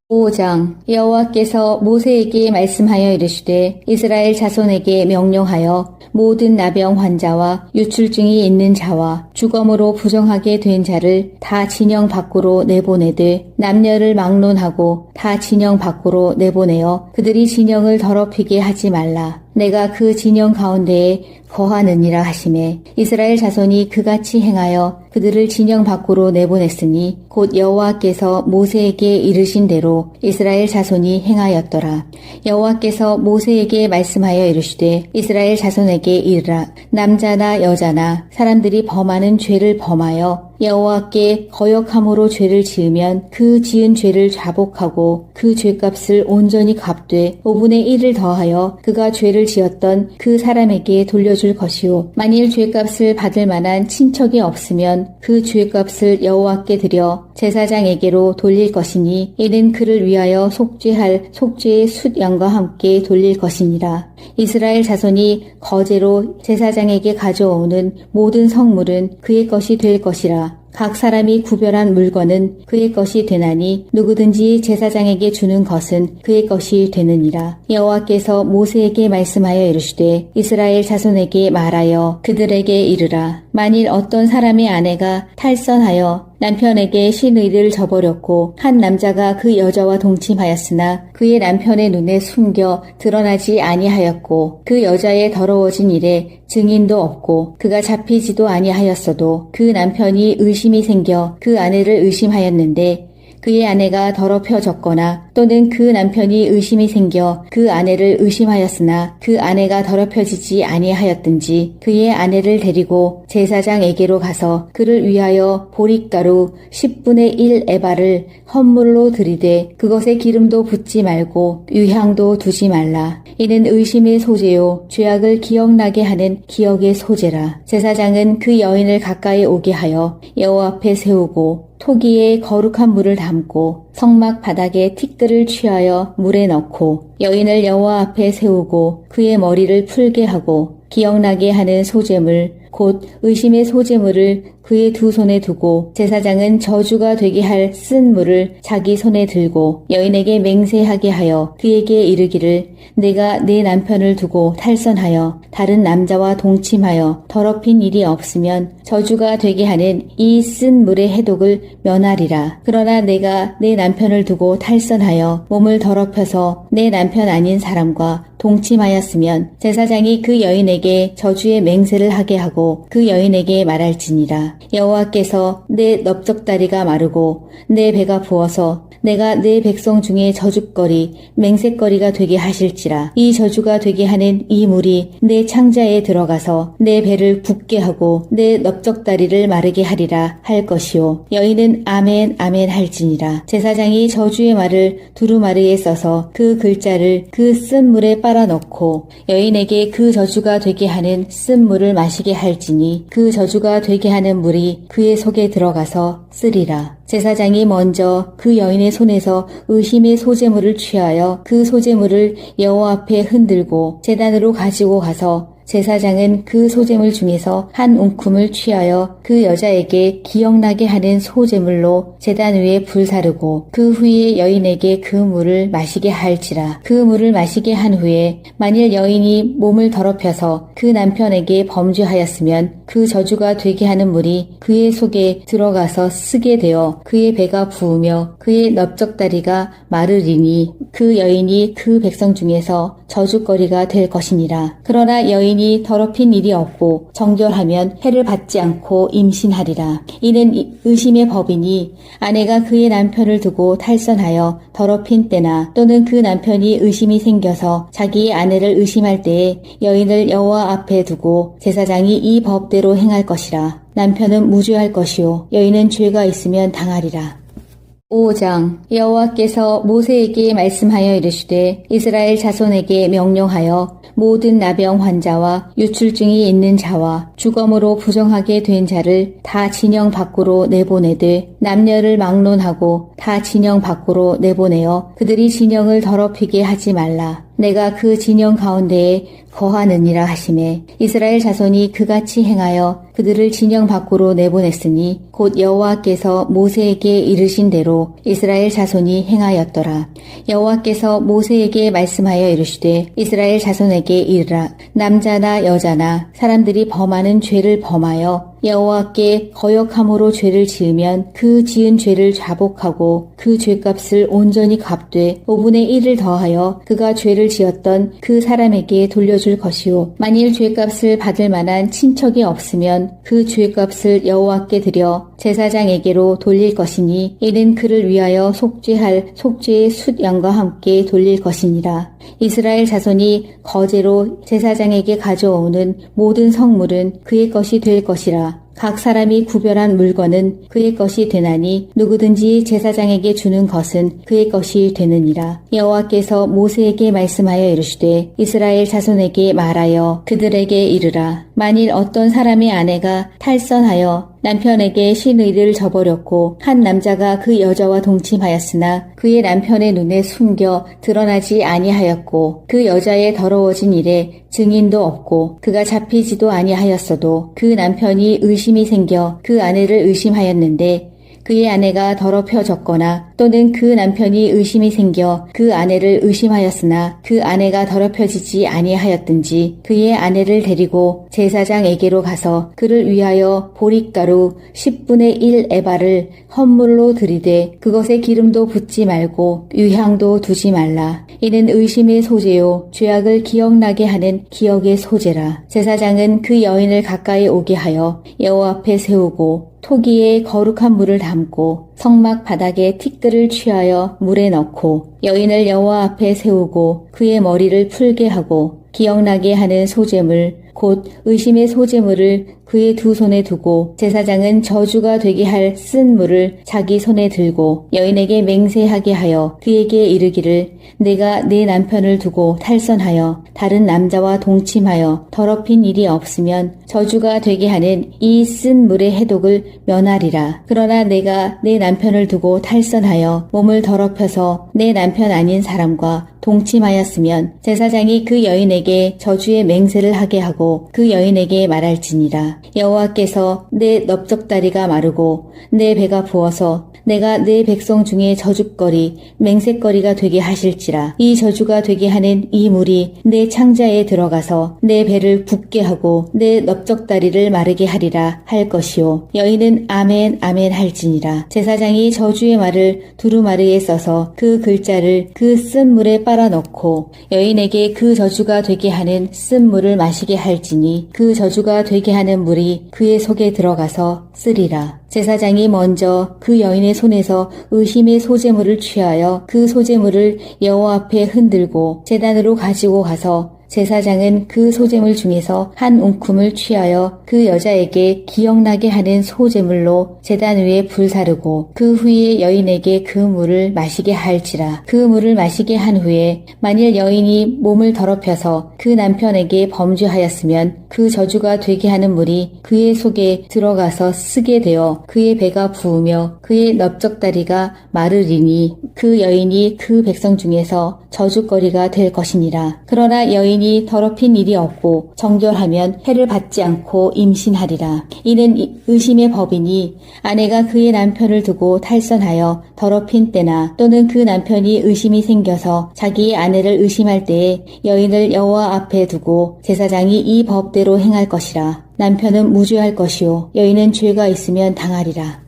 5장. 여호와께서 모세에게 말씀하여 이르시되 이스라엘 자손에게 명령하여 모든 나병 환자와 유출증이 있는 자와 주검으로 부정하게 된 자를 다 진영 밖으로 내보내되 남녀를 막론하고 다 진영 밖으로 내보내어 그들이 진영을 더럽히게 하지 말라. 내가 그 진영 가운데에 거하느니라 하시매 이스라엘 자손이 그같이 행하여 그들을 진영 밖으로 내보냈으니 곧 여호와께서 모세에게 이르신 대로 이스라엘 자손이 행하였더라. 여호와께서 모세에게 말씀하여 이르시되 이스라엘 자손에게 이르라. 남자나 여자나 사람들이 범하는 죄를 범하여 여호와께 거역함으로 죄를 지으면 그 지은 죄를 자복하고 그 죄값을 온전히 갚되 5분의 1을 더하여 그가 죄를 지었던 그 사람에게 돌려줄 것이요 만일 죄값을 받을 만한 친척이 없으면 그 죄값을 여호와께 드려 제사장에게로 돌릴 것이니 이는 그를 위하여 속죄할 속죄의 숫양과 함께 돌릴 것이니라. 이스라엘 자손이 거제로 제사장에게 가져오는 모든 성물은 그의 것이 될 것이라. 각 사람이 구별한 물건은 그의 것이 되나니 누구든지 제사장에게 주는 것은 그의 것이 되느니라. 여호와께서 모세에게 말씀하여 이르시되 이스라엘 자손에게 말하여 그들에게 이르라. 만일 어떤 사람의 아내가 탈선하여 남편에게 신의를 저버렸고 한 남자가 그 여자와 동침하였으나 그의 남편의 눈에 숨겨 드러나지 아니하였고 그 여자의 더러워진 일에 증인도 없고 그가 잡히지도 아니하였어도 그 남편이 의심이 생겨 그 아내를 의심하였는데 그의 아내가 더럽혀졌거나 또는 그 남편이 의심이 생겨 그 아내를 의심하였으나 그 아내가 더럽혀지지 아니하였든지 그의 아내를 데리고 제사장에게로 가서 그를 위하여 보릿가루 10분의 1 에바를 헌물로 들이되 그것에 기름도 붓지 말고 유향도 두지 말라. 이는 의심의 소재요 죄악을 기억나게 하는 기억의 소재라. 제사장은 그 여인을 가까이 오게 하여 여호와 앞에 세우고 토기에 거룩한 물을 담고 성막 바닥에 틱들을 취하여 물에 넣고 여인을 여호와 앞에 세우고 그의 머리를 풀게 하고 기억나게 하는 소재물 곧 의심의 소재물을 그의 두 손에 두고 제사장은 저주가 되게 할 쓴 물을 자기 손에 들고 여인에게 맹세하게 하여 그에게 이르기를 내가 내 남편을 두고 탈선하여 다른 남자와 동침하여 더럽힌 일이 없으면 저주가 되게 하는 이 쓴 물의 해독을 면하리라. 그러나 내가 내 남편을 두고 탈선하여 몸을 더럽혀서 내 남편 아닌 사람과 동침하였으면 제사장이 그 여인에게 저주의 맹세를 하게 하고 그 여인에게 말할지니라. 여호와께서 내 넓적다리가 마르고 내 배가 부어서 내가 내 백성 중에 저주거리 맹세거리가 되게 하실지라. 이 저주가 되게 하는 이 물이 내 창자에 들어가서 내 배를 붓게 하고 내 넓적다리를 마르게 하리라 할 것이요 여인은 아멘 아멘 할지니라. 제사장이 저주의 말을 두루마리에 써서 그 글자를 그 쓴 물에 빨아넣고 여인에게 그 저주가 되게 하는 쓴 물을 마시게 할지니 그 저주가 되게 하는 물이 그의 속에 들어가서 쓰리라. 제사장이 먼저 그 여인의 손에서 의심의 소재물을 취하여 그 소재물을 여호와 앞에 흔들고 제단으로 가지고 가서 제사장은 그 소재물 중에서 한 움큼을 취하여 그 여자에게 기억나게 하는 소재물로 제단 위에 불사르고 그 후에 여인에게 그 물을 마시게 할지라. 그 물을 마시게 한 후에 만일 여인이 몸을 더럽혀서 그 남편에게 범죄하였으면 그 저주가 되게 하는 물이 그의 속에 들어가서 쓰게 되어 그의 배가 부으며 그의 넓적다리가 마르리니 그 여인이 그 백성 중에서 저주거리가 될 것이니라. 그러나 여인이 더럽힌 일이 없고 정결하면 해를 받지 않고 임신하리라. 이는 의심의 법이니 아내가 그의 남편을 두고 탈선하여 더럽힌 때나 또는 그 남편이 의심이 생겨서 자기의 아내를 의심할 때에 여인을 여호와 앞에 두고 제사장이 이 법대로 행할 것이라. 남편은 무죄할 것이요 여인은 죄가 있으면 당하리라. 5장 여호와께서 모세에게 말씀하여 이르시되 이스라엘 자손에게 명령하여 모든 나병 환자와 유출증이 있는 자와 주검으로 부정하게 된 자를 다 진영 밖으로 내보내되 남녀를 막론하고 다 진영 밖으로 내보내어 그들이 진영을 더럽히게 하지 말라. 내가 그 진영 가운데에 거하느니라 하시매 이스라엘 자손이 그같이 행하여 그들을 진영 밖으로 내보냈으니 곧 여호와께서 모세에게 이르신 대로 이스라엘 자손이 행하였더라. 여호와께서 모세에게 말씀하여 이르시되 이스라엘 자손에게 이르라. 남자나 여자나 사람들이 범하는 죄를 범하여 여호와께 거역함으로 죄를 지으면 그 지은 죄를 자복하고 그 죄값을 온전히 갚되 5분의 1을 더하여 그가 죄를 지었던 그 사람에게 돌려줄 것이요 만일 죄값을 받을 만한 친척이 없으면 그 죄값을 여호와께 드려 제사장에게로 돌릴 것이니 이는 그를 위하여 속죄할 속죄의 숫양과 함께 돌릴 것이니라. 이스라엘 자손이 거제로 제사장에게 가져오는 모든 성물은 그의 것이 될 것이라. 각 사람이 구별한 물건은 그의 것이 되나니 누구든지 제사장에게 주는 것은 그의 것이 되느니라. 여호와께서 모세에게 말씀하여 이르시되 이스라엘 자손에게 말하여 그들에게 이르라. 만일 어떤 사람의 아내가 탈선하여 남편에게 신의를 저버렸고 한 남자가 그 여자와 동침하였으나 그의 남편의 눈에 숨겨 드러나지 아니하였고 그 여자의 더러워진 일에 증인도 없고 그가 잡히지도 아니하였어도 그 남편이 의심이 생겨 그 아내를 의심하였는데 그의 아내가 더럽혀졌거나 또는 그 남편이 의심이 생겨 그 아내를 의심하였으나 그 아내가 더럽혀지지 아니하였든지 그의 아내를 데리고 제사장에게로 가서 그를 위하여 보릿가루 10분의 1 에바를 헌물로 들이되 그것에 기름도 붓지 말고 유향도 두지 말라. 이는 의심의 소재요 죄악을 기억나게 하는 기억의 소재라. 제사장은 그 여인을 가까이 오게 하여 여호와 앞에 세우고 토기에 거룩한 물을 담고 성막 바닥에 티끌을 취하여 물에 넣고 여인을 여호와 앞에 세우고 그의 머리를 풀게 하고 기억나게 하는 소재물 곧 의심의 소재물을 그의 두 손에 두고 제사장은 저주가 되게 할 쓴 물을 자기 손에 들고 여인에게 맹세하게 하여 그에게 이르기를 내가 내 남편을 두고 탈선하여 다른 남자와 동침하여 더럽힌 일이 없으면 저주가 되게 하는 이 쓴 물의 해독을 면하리라. 그러나 내가 내 남편을 두고 탈선하여 몸을 더럽혀서 내 남편 아닌 사람과 동침하였으면 제사장이 그 여인에게 저주의 맹세를 하게 하고 그 여인에게 말할지니라. 여호와께서 내 넓적다리가 마르고 내 배가 부어서 내가 내 백성 중에 저주거리 맹세거리가 되게 하실지라. 이 저주가 되게 하는 이 물이 내 창자에 들어가서 내 배를 붓게 하고 내 넓적다리를 마르게 하리라 할 것이요 여인은 아멘 아멘 할지니라. 제사장이 저주의 말을 두루마리에 써서 그 글자를 그 쓴 물에 빨아 넣고 여인에게 그 저주가 되게 하는 쓴 물을 마시게 할지니 그 저주가 되게 하는 물이 그의 속에 들어가서 쓰리라. 제사장이 먼저 그 여인의 손에서 의심의 소재물을 취하여 그 소재물을 여호와 앞에 흔들고 제단으로 가지고 가서 제사장은 그 소재물 중에서 한 움큼을 취하여 그 여자에게 기억나게 하는 소재물로 제단 위에 불사르고 그 후에 여인에게 그 물을 마시게 할지라. 그 물을 마시게 한 후에 만일 여인이 몸을 더럽혀서 그 남편에게 범죄하였으면 그 저주가 되게 하는 물이 그의 속에 들어가서 쓰게 되어 그의 배가 부으며 그의 넓적다리가 마르리니 그 여인이 그 백성 중에서 저주거리가 될 것이니라. 그러나 여인이 더럽힌 일이 없고 정결하면 해를 받지 않고 임신하리라. 이는 의심의 법이니 아내가 그의 남편을 두고 탈선하여 더럽힌 때나 또는 그 남편이 의심이 생겨서 자기의 아내를 의심할 때에 여인을 여호와 앞에 두고 제사장이 이 법대로 행할 것이라. 남편은 무죄할 것이요 여인은 죄가 있으면 당하리라.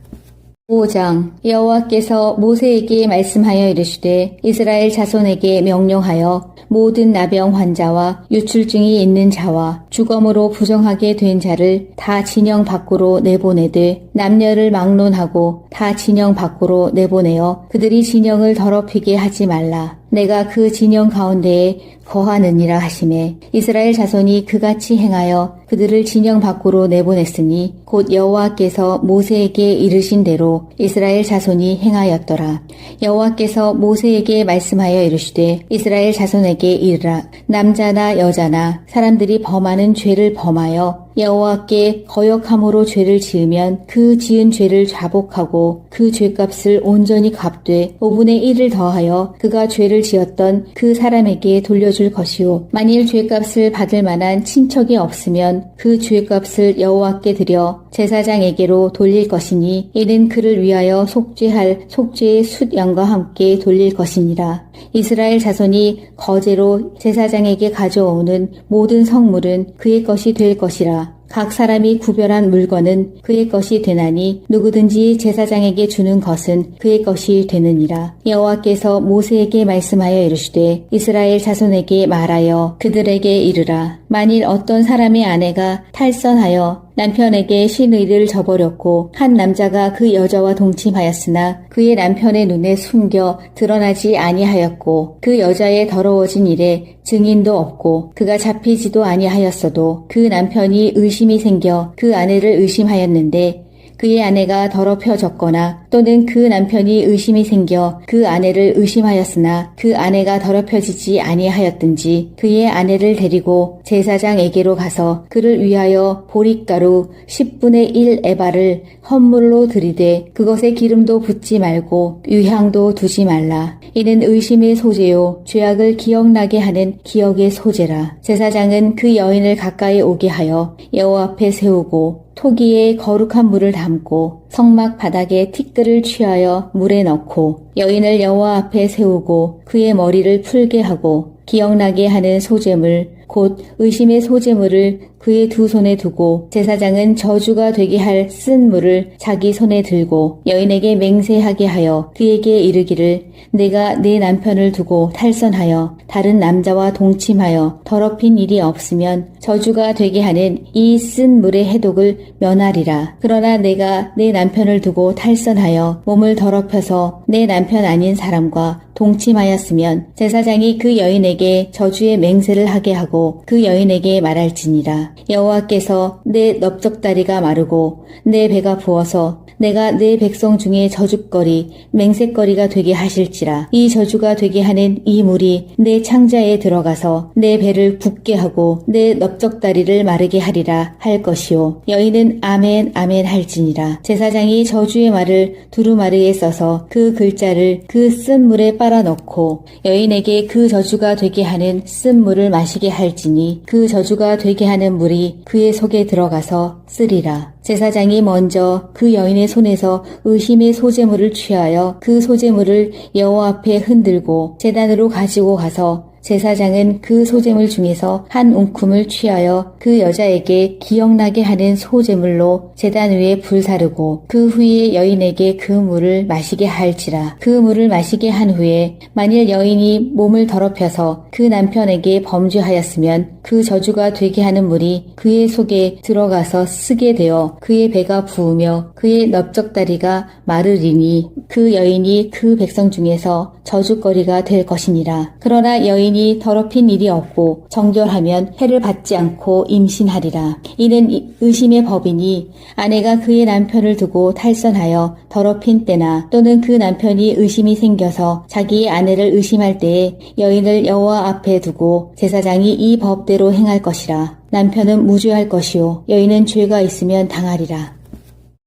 5장 여호와께서 모세에게 말씀하여 이르시되 이스라엘 자손에게 명령하여 모든 나병 환자와 유출증이 있는 자와 주검으로 부정하게 된 자를 다 진영 밖으로 내보내되 남녀를 막론하고 다 진영 밖으로 내보내어 그들이 진영을 더럽히게 하지 말라. 내가 그 진영 가운데에 거하느니라 하시매 이스라엘 자손이 그같이 행하여 그들을 진영 밖으로 내보냈으니 곧 여호와께서 모세에게 이르신 대로 이스라엘 자손이 행하였더라. 여호와께서 모세에게 말씀하여 이르시되 이스라엘 자손에게 이르라. 남자나 여자나 사람들이 범하는 죄를 범하여 여호와께 거역함으로 죄를 지으면 그 지은 죄를 자복하고 그 죄값을 온전히 갚되 5분의 1을 더하여 그가 죄를 지었던 그 사람에게 돌려줄 것이요 만일 죄값을 받을 만한 친척이 없으면 그 죄값을 여호와께 드려 제사장에게로 돌릴 것이니 이는 그를 위하여 속죄할 속죄의 숫 양과 함께 돌릴 것이니라. 이스라엘 자손이 거제로 제사장에게 가져오는 모든 성물은 그의 것이 될 것이라. 각 사람이 구별한 물건은 그의 것이 되나니 누구든지 제사장에게 주는 것은 그의 것이 되느니라. 여호와께서 모세에게 말씀하여 이르시되 이스라엘 자손에게 말하여 그들에게 이르라. 만일 어떤 사람의 아내가 탈선하여 남편에게 신의를 저버렸고 한 남자가 그 여자와 동침하였으나 그의 남편의 눈에 숨겨 드러나지 아니하였고 그 여자의 더러워진 일에 증인도 없고 그가 잡히지도 아니하였어도 그 남편이 의심이 생겨 그 아내를 의심하였는데 그의 아내가 더럽혀졌거나 또는 그 남편이 의심이 생겨 그 아내를 의심하였으나 그 아내가 더럽혀지지 아니하였든지 그의 아내를 데리고 제사장에게로 가서 그를 위하여 보릿가루 10분의 1 에바를 헌물로 들이되 그것에 기름도 붓지 말고 유향도 두지 말라. 이는 의심의 소재요 죄악을 기억나게 하는 기억의 소재라. 제사장은 그 여인을 가까이 오게 하여 여호와 앞에 세우고 토기에 거룩한 물을 담고 성막 바닥에 티끌을 취하여 물에 넣고 여인을 여호와 앞에 세우고 그의 머리를 풀게 하고 기억나게 하는 소재물 곧 의심의 소재물을 그의 두 손에 두고 제사장은 저주가 되게 할 쓴 물을 자기 손에 들고 여인에게 맹세하게 하여 그에게 이르기를 내가 내 남편을 두고 탈선하여 다른 남자와 동침하여 더럽힌 일이 없으면 저주가 되게 하는 이 쓴 물의 해독을 면하리라. 그러나 내가 내 남편을 두고 탈선하여 몸을 더럽혀서 내 남편 아닌 사람과 동침하였으면 제사장이 그 여인에게 저주의 맹세를 하게 하고 그 여인에게 말할지니라. 여호와께서 내 넓적다리가 마르고 내 배가 부어서 내가 내 백성 중에 저주거리 맹세거리가 되게 하실지라. 이 저주가 되게 하는 이 물이 내 창자에 들어가서 내 배를 붓게 하고 내 넓적다리를 마르게 하리라 할 것이요 여인은 아멘 아멘 할지니라. 제사장이 저주의 말을 두루마리에 써서 그 글자를 그 쓴 물에 빨아 넣고 여인에게 그 저주가 되게 하는 쓴 물을 마시게 할지니 그 저주가 되게 하는 물이 그의 속에 들어가서 쓰리라. 제사장이 먼저 그 여인의 손에서 의심의 소재물을 취하여 그 소재물을 여호와 앞에 흔들고 제단으로 가지고 가서 제사장은 그 소재물 중에서 한 움큼을 취하여 그 여자에게 기억나게 하는 소재물로 제단 위에 불사르고 그 후에 여인에게 그 물을 마시게 할지라. 그 물을 마시게 한 후에 만일 여인이 몸을 더럽혀서 그 남편에게 범죄하였으면 그 저주가 되게 하는 물이 그의 속에 들어가서 쓰게 되어 그의 배가 부으며 그의 넓적다리가 마르리니 그 여인이 그 백성 중에서 저주거리가 될 것이니라. 그러나 여인이 더럽힌 일이 없고 정결하면 해를 받지 않고 임신하리라. 이는 의심의 법이니 아내가 그의 남편을 두고 탈선하여 더럽힌 때나 또는 그 남편이 의심이 생겨서 자기의 아내를 의심할 때에 여인을 여호와 앞에 두고 제사장이 이 법대로 행할 것이라. 남편은 무죄할 것이요 여인은 죄가 있으면 당하리라.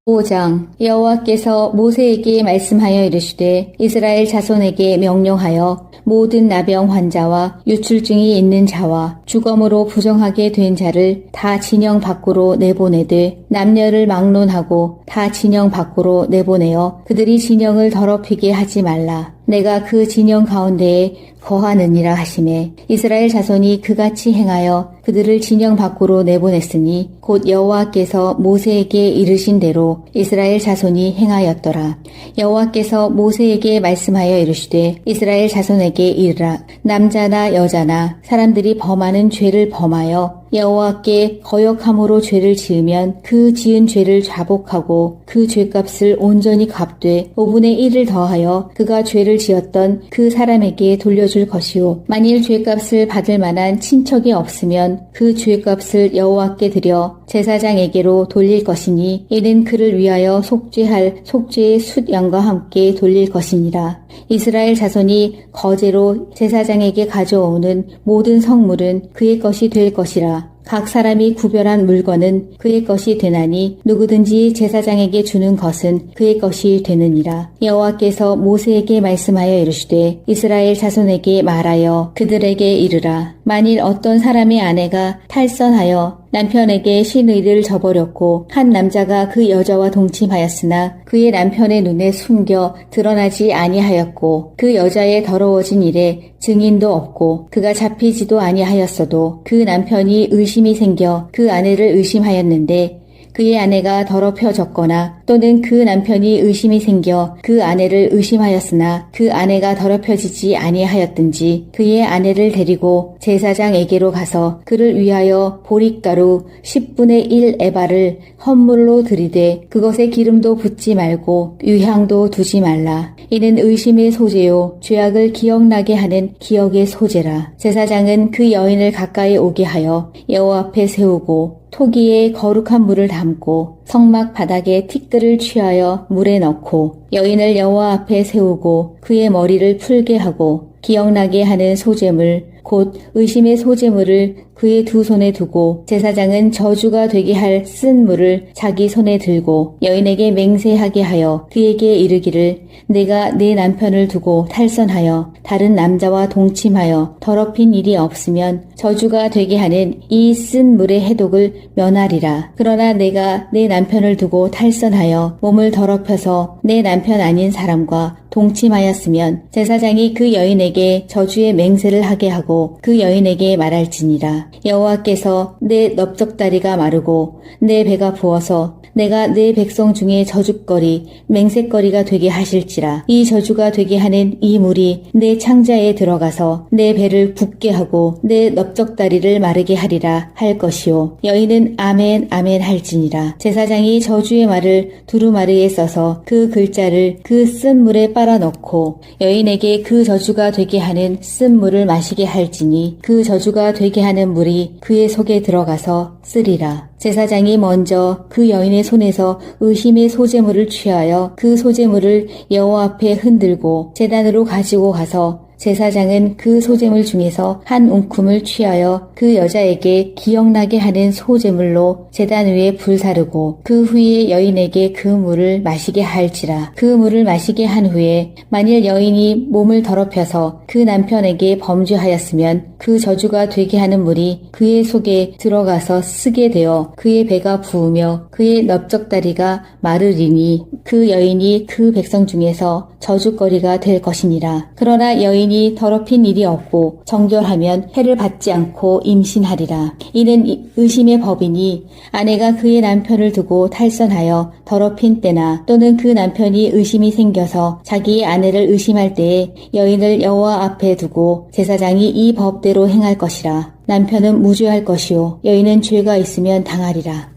5장 여호와께서 모세에게 말씀하여 이르시되 이스라엘 자손에게 명령하여 모든 나병 환자와 유출증이 있는 자와 주검으로 부정하게 된 자를 다 진영 밖으로 내보내되 남녀를 막론하고 다 진영 밖으로 내보내어 그들이 진영을 더럽히게 하지 말라. 내가 그 진영 가운데에 거하느니라 하시매 이스라엘 자손이 그같이 행하여 그들을 진영 밖으로 내보냈으니 곧 여호와께서 모세에게 이르신 대로 이스라엘 자손이 행하였더라. 여호와께서 모세에게 말씀하여 이르시되 이스라엘 자손에게 이르라. 남자나 여자나 사람들이 범하는 죄를 범하여 여호와께 거역함으로 죄를 지으면 그 지은 죄를 자복하고 그 죄값을 온전히 갚되 5분의 1을 더하여 그가 죄를 지었던 그 사람에게 돌려줄 것이요 만일 죄값을 받을 만한 친척이 없으면 그 죄값을 여호와께 드려 제사장에게로 돌릴 것이니 이는 그를 위하여 속죄할 속죄의 숫 양과 함께 돌릴 것이니라. 이스라엘 자손이 거제로 제사장에게 가져오는 모든 성물은 그의 것이 될 것이라. 각 사람이 구별한 물건은 그의 것이 되나니 누구든지 제사장에게 주는 것은 그의 것이 되느니라. 여호와께서 모세에게 말씀하여 이르시되 이스라엘 자손에게 말하여 그들에게 이르라. 만일 어떤 사람의 아내가 탈선하여 남편에게 신의를 저버렸고 한 남자가 그 여자와 동침하였으나 그의 남편의 눈에 숨겨 드러나지 아니하였고 그 여자의 더러워진 일에 증인도 없고 그가 잡히지도 아니하였어도 그 남편이 의심이 생겨 그 아내를 의심하였는데 그의 아내가 더럽혀졌거나 또는 그 남편이 의심이 생겨 그 아내를 의심하였으나 그 아내가 더럽혀지지 아니하였든지 그의 아내를 데리고 제사장에게로 가서 그를 위하여 보릿가루 10분의 1 에바를 헌물로 드리되 그것에 기름도 붓지 말고 유향도 두지 말라. 이는 의심의 소재요 죄악을 기억나게 하는 기억의 소재라. 제사장은 그 여인을 가까이 오게 하여 여호와 앞에 세우고 토기에 거룩한 물을 담고 성막 바닥에 티끌을 취하여 물에 넣고 여인을 여호와 앞에 세우고 그의 머리를 풀게 하고 기억나게 하는 소재물 곧 의심의 소재물을 그의 두 손에 두고 제사장은 저주가 되게 할 쓴 물을 자기 손에 들고 여인에게 맹세하게 하여 그에게 이르기를 내가 내 남편을 두고 탈선하여 다른 남자와 동침하여 더럽힌 일이 없으면 저주가 되게 하는 이 쓴 물의 해독을 면하리라. 그러나 내가 내 남편을 두고 탈선하여 몸을 더럽혀서 내 남편 아닌 사람과 동침하였으면 제사장이 그 여인에게 저주의 맹세를 하게 하고 그 여인에게 말할지니라. 여호와께서 내 넓적다리가 마르고 내 배가 부어서 내가 내 백성 중에 저주거리 맹세거리가 되게 하실지라. 이 저주가 되게 하는 이 물이 내 창자에 들어가서 내 배를 붓게 하고 내 넓적다리를 마르게 하리라 할 것이요 여인은 아멘 아멘 할지니라. 제사장이 저주의 말을 두루마리에 써서 그 글자를 그 쓴 물에 빨아 넣고 여인에게 그 저주가 되게 하는 쓴 물을 마시게 할지니 그 저주가 되게 하는 물이 그의 속에 들어가서 쓰리라. 제사장이 먼저 그 여인의 손에서 의심의 소재물을 취하여 그 소재물을 여호와 앞에 흔들고 제단으로 가지고 가서 제사장은 그 소재물 중에서 한 웅큼을 취하여 그 여자에게 기억나게 하는 소재물로 제단 위에 불사르고 그 후에 여인에게 그 물을 마시게 할지라. 그 물을 마시게 한 후에 만일 여인이 몸을 더럽혀서 그 남편에게 범죄하였으면 그 저주가 되게 하는 물이 그의 속에 들어가서 쓰게 되어 그의 배가 부으며 그의 넓적다리가 마르리니 그 여인이 그 백성 중에서 저주거리가 될 것이니라. 그러나 여인이 더럽힌 일이 없고 정결하면 해를 받지 않고 임신하리라. 이는 의심의 법이니 아내가 그의 남편을 두고 탈선하여 더럽힌 때나 또는 그 남편이 의심이 생겨서 자기의 아내를 의심할 때에 여인을 여호와 앞에 두고 제사장이 이 법대로 행할 것이라. 남편은 무죄할 것이요 여인은 죄가 있으면 당하리라.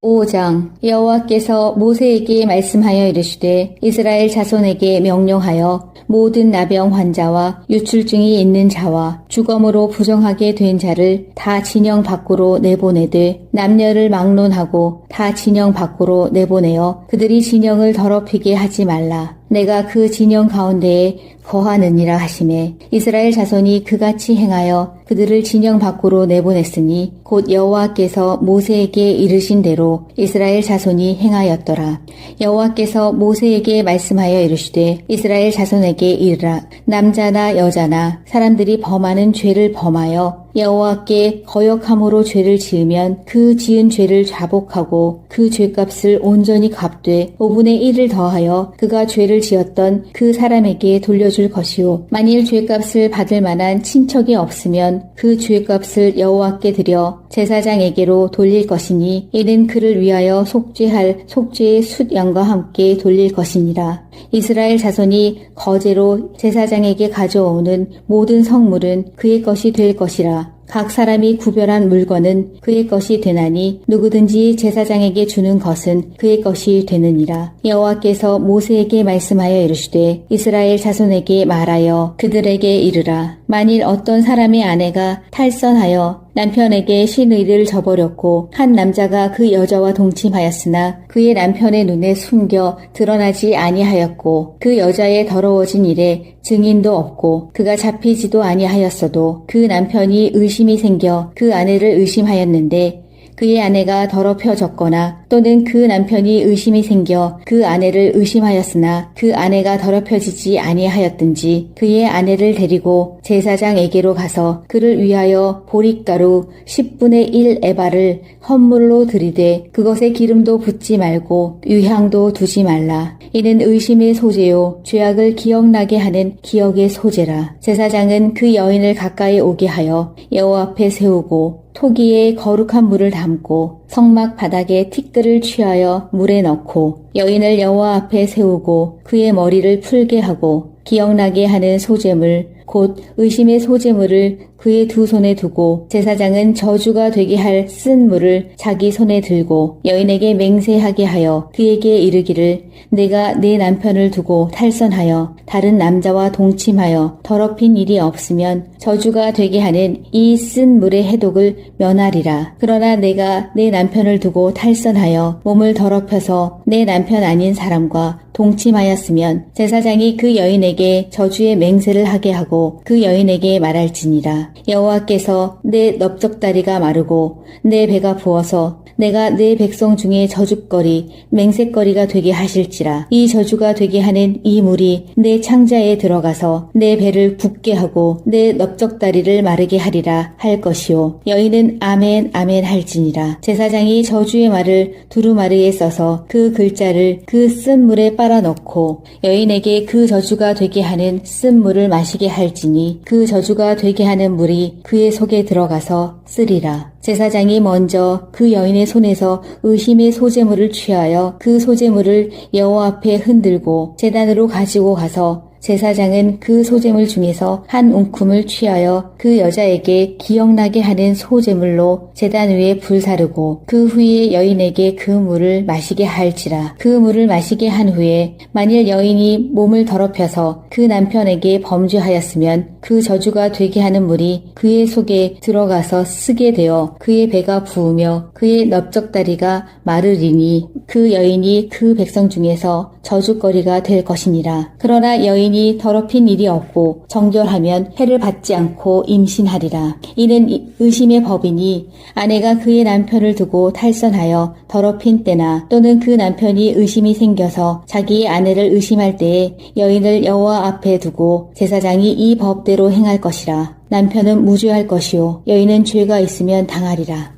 5장 여호와께서 모세에게 말씀하여 이르시되 이스라엘 자손에게 명령하여 모든 나병 환자와 유출증이 있는 자와 주검으로 부정하게 된 자를 다 진영 밖으로 내보내되 남녀를 막론하고 다 진영 밖으로 내보내어 그들이 진영을 더럽히게 하지 말라. 내가 그 진영 가운데에 거하느니라 하시매 이스라엘 자손이 그같이 행하여 그들을 진영 밖으로 내보냈으니 곧 여호와께서 모세에게 이르신 대로 이스라엘 자손이 행하였더라. 여호와께서 모세에게 말씀하여 이르시되 이스라엘 자손에게 이르라. 남자나 여자나 사람들이 범하는 죄를 범하여 여호와께 거역함으로 죄를 지으면 그 지은 죄를 자복하고 그 죄값을 온전히 갚되 5분의 1을 더하여 그가 죄를 지었던 그 사람에게 돌려줄 것이요 만일 죄값을 받을 만한 친척이 없으면 그 죄값을 여호와께 드려 제사장에게로 돌릴 것이니 이는 그를 위하여 속죄할 속죄의 숫양과 함께 돌릴 것이니라. 이스라엘 자손이 거제로 제사장에게 가져오는 모든 성물은 그의 것이 될 것이라. 각 사람이 구별한 물건은 그의 것이 되나니 누구든지 제사장에게 주는 것은 그의 것이 되느니라. 여호와께서 모세에게 말씀하여 이르시되 이스라엘 자손에게 말하여 그들에게 이르라. 만일 어떤 사람의 아내가 탈선하여 남편에게 신의를 저버렸고 한 남자가 그 여자와 동침하였으나 그의 남편의 눈에 숨겨 드러나지 아니하였고 그 여자의 더러워진 일에 증인도 없고 그가 잡히지도 아니하였어도 그 남편이 의심이 생겨 그 아내를 의심하였는데 그의 아내가 더럽혀졌거나 또는 그 남편이 의심이 생겨 그 아내를 의심하였으나 그 아내가 더럽혀지지 아니하였든지 그의 아내를 데리고 제사장에게로 가서 그를 위하여 보릿가루 10분의 1 에바를 헌물로 들이되 그것에 기름도 붓지 말고 유향도 두지 말라. 이는 의심의 소재요 죄악을 기억나게 하는 기억의 소재라. 제사장은 그 여인을 가까이 오게 하여 여호와 앞에 세우고 토기에 거룩한 물을 담고 성막 바닥에 티끌을 취하여 물에 넣고 여인을 여호와 앞에 세우고 그의 머리를 풀게 하고 기억나게 하는 소재물 곧 의심의 소재물을 그의 두 손에 두고 제사장은 저주가 되게 할 쓴 물을 자기 손에 들고 여인에게 맹세하게 하여 그에게 이르기를 내가 내 남편을 두고 탈선하여 다른 남자와 동침하여 더럽힌 일이 없으면 저주가 되게 하는 이 쓴 물의 해독을 면하리라. 그러나 내가 내 남편을 두고 탈선하여 몸을 더럽혀서 내 남편 아닌 사람과 동침하였으면 제사장이 그 여인에게 저주의 맹세를 하게 하고 그 여인에게 말할지니라. 여호와께서 내 넓적다리가 마르고 내 배가 부어서 내가 내 백성 중에 저주거리 맹세거리가 되게 하실지라. 이 저주가 되게 하는 이 물이 내 창자에 들어가서 내 배를 붓게 하고 내 넓적다리를 마르게 하리라 할 것이요 여인은 아멘 아멘 할지니라. 제사장이 저주의 말을 두루마리에 써서 그 글자를 그 쓴 물에 빨아 넣고 여인에게 그 저주가 되게 하는 쓴 물을 마시게 할지니 그 저주가 되게 하는 물이 그의 속에 들어가서 쓰리라. 제사장이 먼저 그 여인의 손에서 의심의 소재물을 취하여 그 소재물을 여호와 앞에 흔들고 제단으로 가지고 가서 제사장은 그 소재물 중에서 한 움큼을 취하여 그 여자에게 기억나게 하는 소재물로 제단 위에 불사르고 그 후에 여인에게 그 물을 마시게 할지라. 그 물을 마시게 한 후에 만일 여인이 몸을 더럽혀서 그 남편에게 범죄하였으면 그 저주가 되게 하는 물이 그의 속에 들어가서 쓰게 되어 그의 배가 부으며 그의 넓적다리가 마르리니 그 여인이 그 백성 중에서 저주거리가 될 것이니라. 그러나 여인이 더럽힌 일이 없고 정결하면 해를 받지 않고 임신하리라. 이는 의심의 법이니 아내가 그의 남편을 두고 탈선하여 더럽힌 때나 또는 그 남편이 의심이 생겨서 자기의 아내를 의심할 때에 여인을 여호와 앞에 두고 제사장이 이 법대로 행할 것이라. 남편은 무죄할 것이요 여인은 죄가 있으면 당하리라.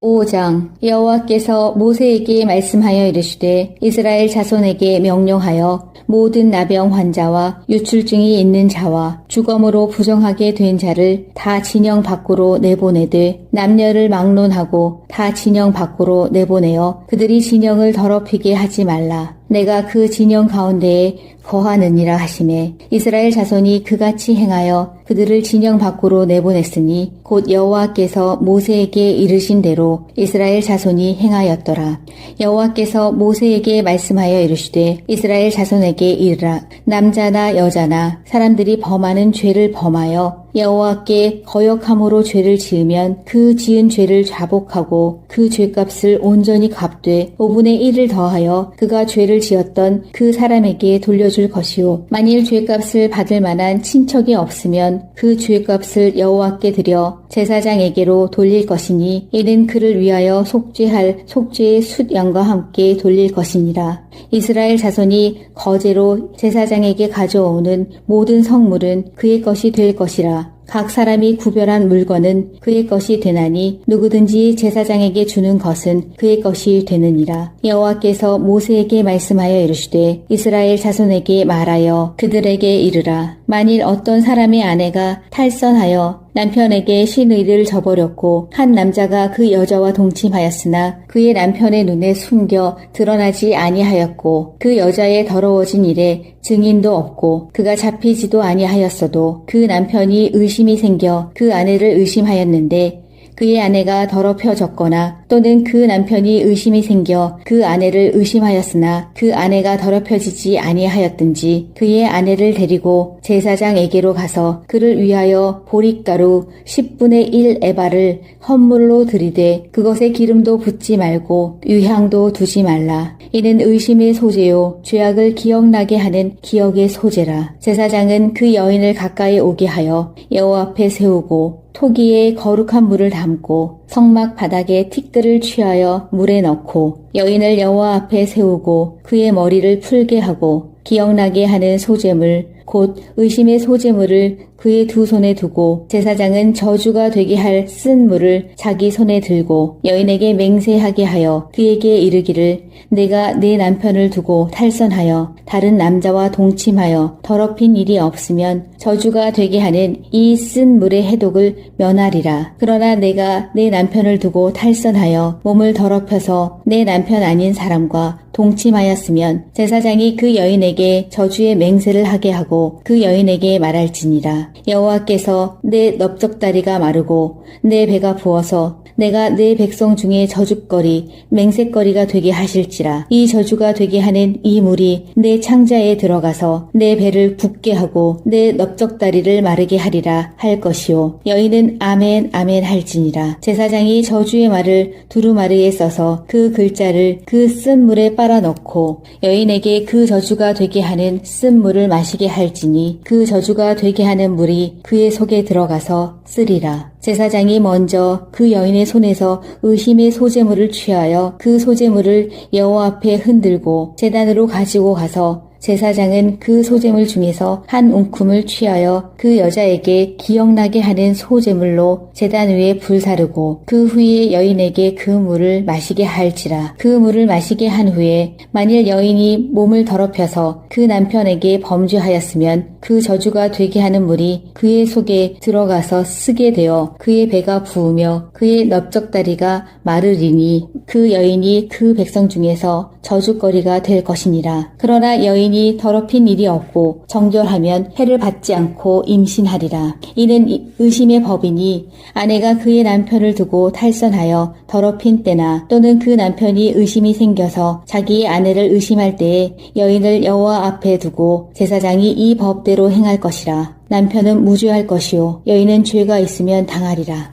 5장 여호와께서 모세에게 말씀하여 이르시되 이스라엘 자손에게 명령하여 모든 나병 환자와 유출증이 있는 자와 주검으로 부정하게 된 자를 다 진영 밖으로 내보내되 남녀를 막론하고 다 진영 밖으로 내보내어 그들이 진영을 더럽히게 하지 말라. 내가 그 진영 가운데에 거하느니라 하시매 이스라엘 자손이 그같이 행하여 그들을 진영 밖으로 내보냈으니 곧 여호와께서 모세에게 이르신 대로 이스라엘 자손이 행하였더라. 여호와께서 모세에게 말씀하여 이르시되 이스라엘 자손에게 이르라. 남자나 여자나 사람들이 범하는 죄를 범하여 여호와께 거역함으로 죄를 지으면 그 지은 죄를 자복하고 그 죄값을 온전히 갚되 5분의 1을 더하여 그가 죄를 지었던 그 사람에게 돌려줄 것이요 만일 죄값을 받을 만한 친척이 없으면 그 죄값을 여호와께 드려 제사장에게로 돌릴 것이니 이는 그를 위하여 속죄할 속죄의 숫양과 함께 돌릴 것이니라. 이스라엘 자손이 거제로 제사장에게 가져오는 모든 성물은 그의 것이 될 것이라. 각 사람이 구별한 물건은 그의 것이 되나니 누구든지 제사장에게 주는 것은 그의 것이 되느니라. 여호와께서 모세에게 말씀하여 이르시되 이스라엘 자손에게 말하여 그들에게 이르라. 만일 어떤 사람의 아내가 탈선하여 남편에게 신의를 저버렸고 한 남자가 그 여자와 동침하였으나 그의 남편의 눈에 숨겨 드러나지 아니하였고 그 여자의 더러워진 일에 증인도 없고 그가 잡히지도 아니하였어도 그 남편이 의심이 생겨 그 아내를 의심하였는데 그의 아내가 더럽혀졌거나 또는 그 남편이 의심이 생겨 그 아내를 의심하였으나 그 아내가 더럽혀지지 아니하였든지 그의 아내를 데리고 제사장에게로 가서 그를 위하여 보릿가루 10분의 1 에바를 헌물로 들이되 그것에 기름도 붓지 말고 유향도 두지 말라. 이는 의심의 소재요 죄악을 기억나게 하는 기억의 소재라. 제사장은 그 여인을 가까이 오게 하여 여호와 앞에 세우고 토기에 거룩한 물을 담고 성막 바닥에 티끌을 취하여 물에 넣고 여인을 여호와 앞에 세우고 그의 머리를 풀게 하고 기억나게 하는 소재물 곧 의심의 소재물을 그의 두 손에 두고 제사장은 저주가 되게 할 쓴 물을 자기 손에 들고 여인에게 맹세하게 하여 그에게 이르기를 내가 내 남편을 두고 탈선하여 다른 남자와 동침하여 더럽힌 일이 없으면 저주가 되게 하는 이 쓴 물의 해독을 면하리라. 그러나 내가 내 남편을 두고 탈선하여 몸을 더럽혀서 내 남편 아닌 사람과 동침하였으면 제사장이 그 여인에게 저주의 맹세를 하게 하고 그 여인에게 말할지니라. 여호와께서 내 넓적다리가 마르고 내 배가 부어서 내가 내 백성 중에 저주거리 맹세거리가 되게 하실지라. 이 저주가 되게 하는 이 물이 내 창자에 들어가서 내 배를 붓게 하고 내 넓적다리를 마르게 하리라 할 것이요. 여인은 아멘 아멘 할지니라. 제사장이 저주의 말을 두루마리에 써서 그 글자를 그 쓴 물에 빨아 넣고 여인에게 그 저주가 되게 하는 쓴 물을 마시게 할지니 그 저주가 되게 하는 물이 그의 속에 들어가서 쓰리라. 제사장이 먼저 그 여인의 손에서 의심의 소재물을 취하여 그 소재물을 여호와 앞에 흔들고 제단으로 가지고 가서 제사장은 그 소재물 중에서 한 움큼을 취하여 그 여자에게 기억나게 하는 소재물로 제단 위에 불사르고 그 후에 여인에게 그 물을 마시게 할지라. 그 물을 마시게 한 후에 만일 여인이 몸을 더럽혀서 그 남편에게 범죄하였으면 그 저주가 되게 하는 물이 그의 속에 들어가서 쓰게 되어 그의 배가 부으며 그의 넓적다리가 마르리니 그 여인이 그 백성 중에서 저주거리가 될 것이니라. 그러나 여인이 더럽힌 일이 없고 정결하면 해를 받지 않고 임신하리라. 이는 의심의 법이니 아내가 그의 남편을 두고 탈선하여 더럽힌 때나 또는 그 남편이 의심이 생겨서 자기의 아내를 의심할 때에 여인을 여호와 앞에 두고 제사장이 이 법대로 행할 것이라. 남편은 무죄할 것이요 여인은 죄가 있으면 당하리라.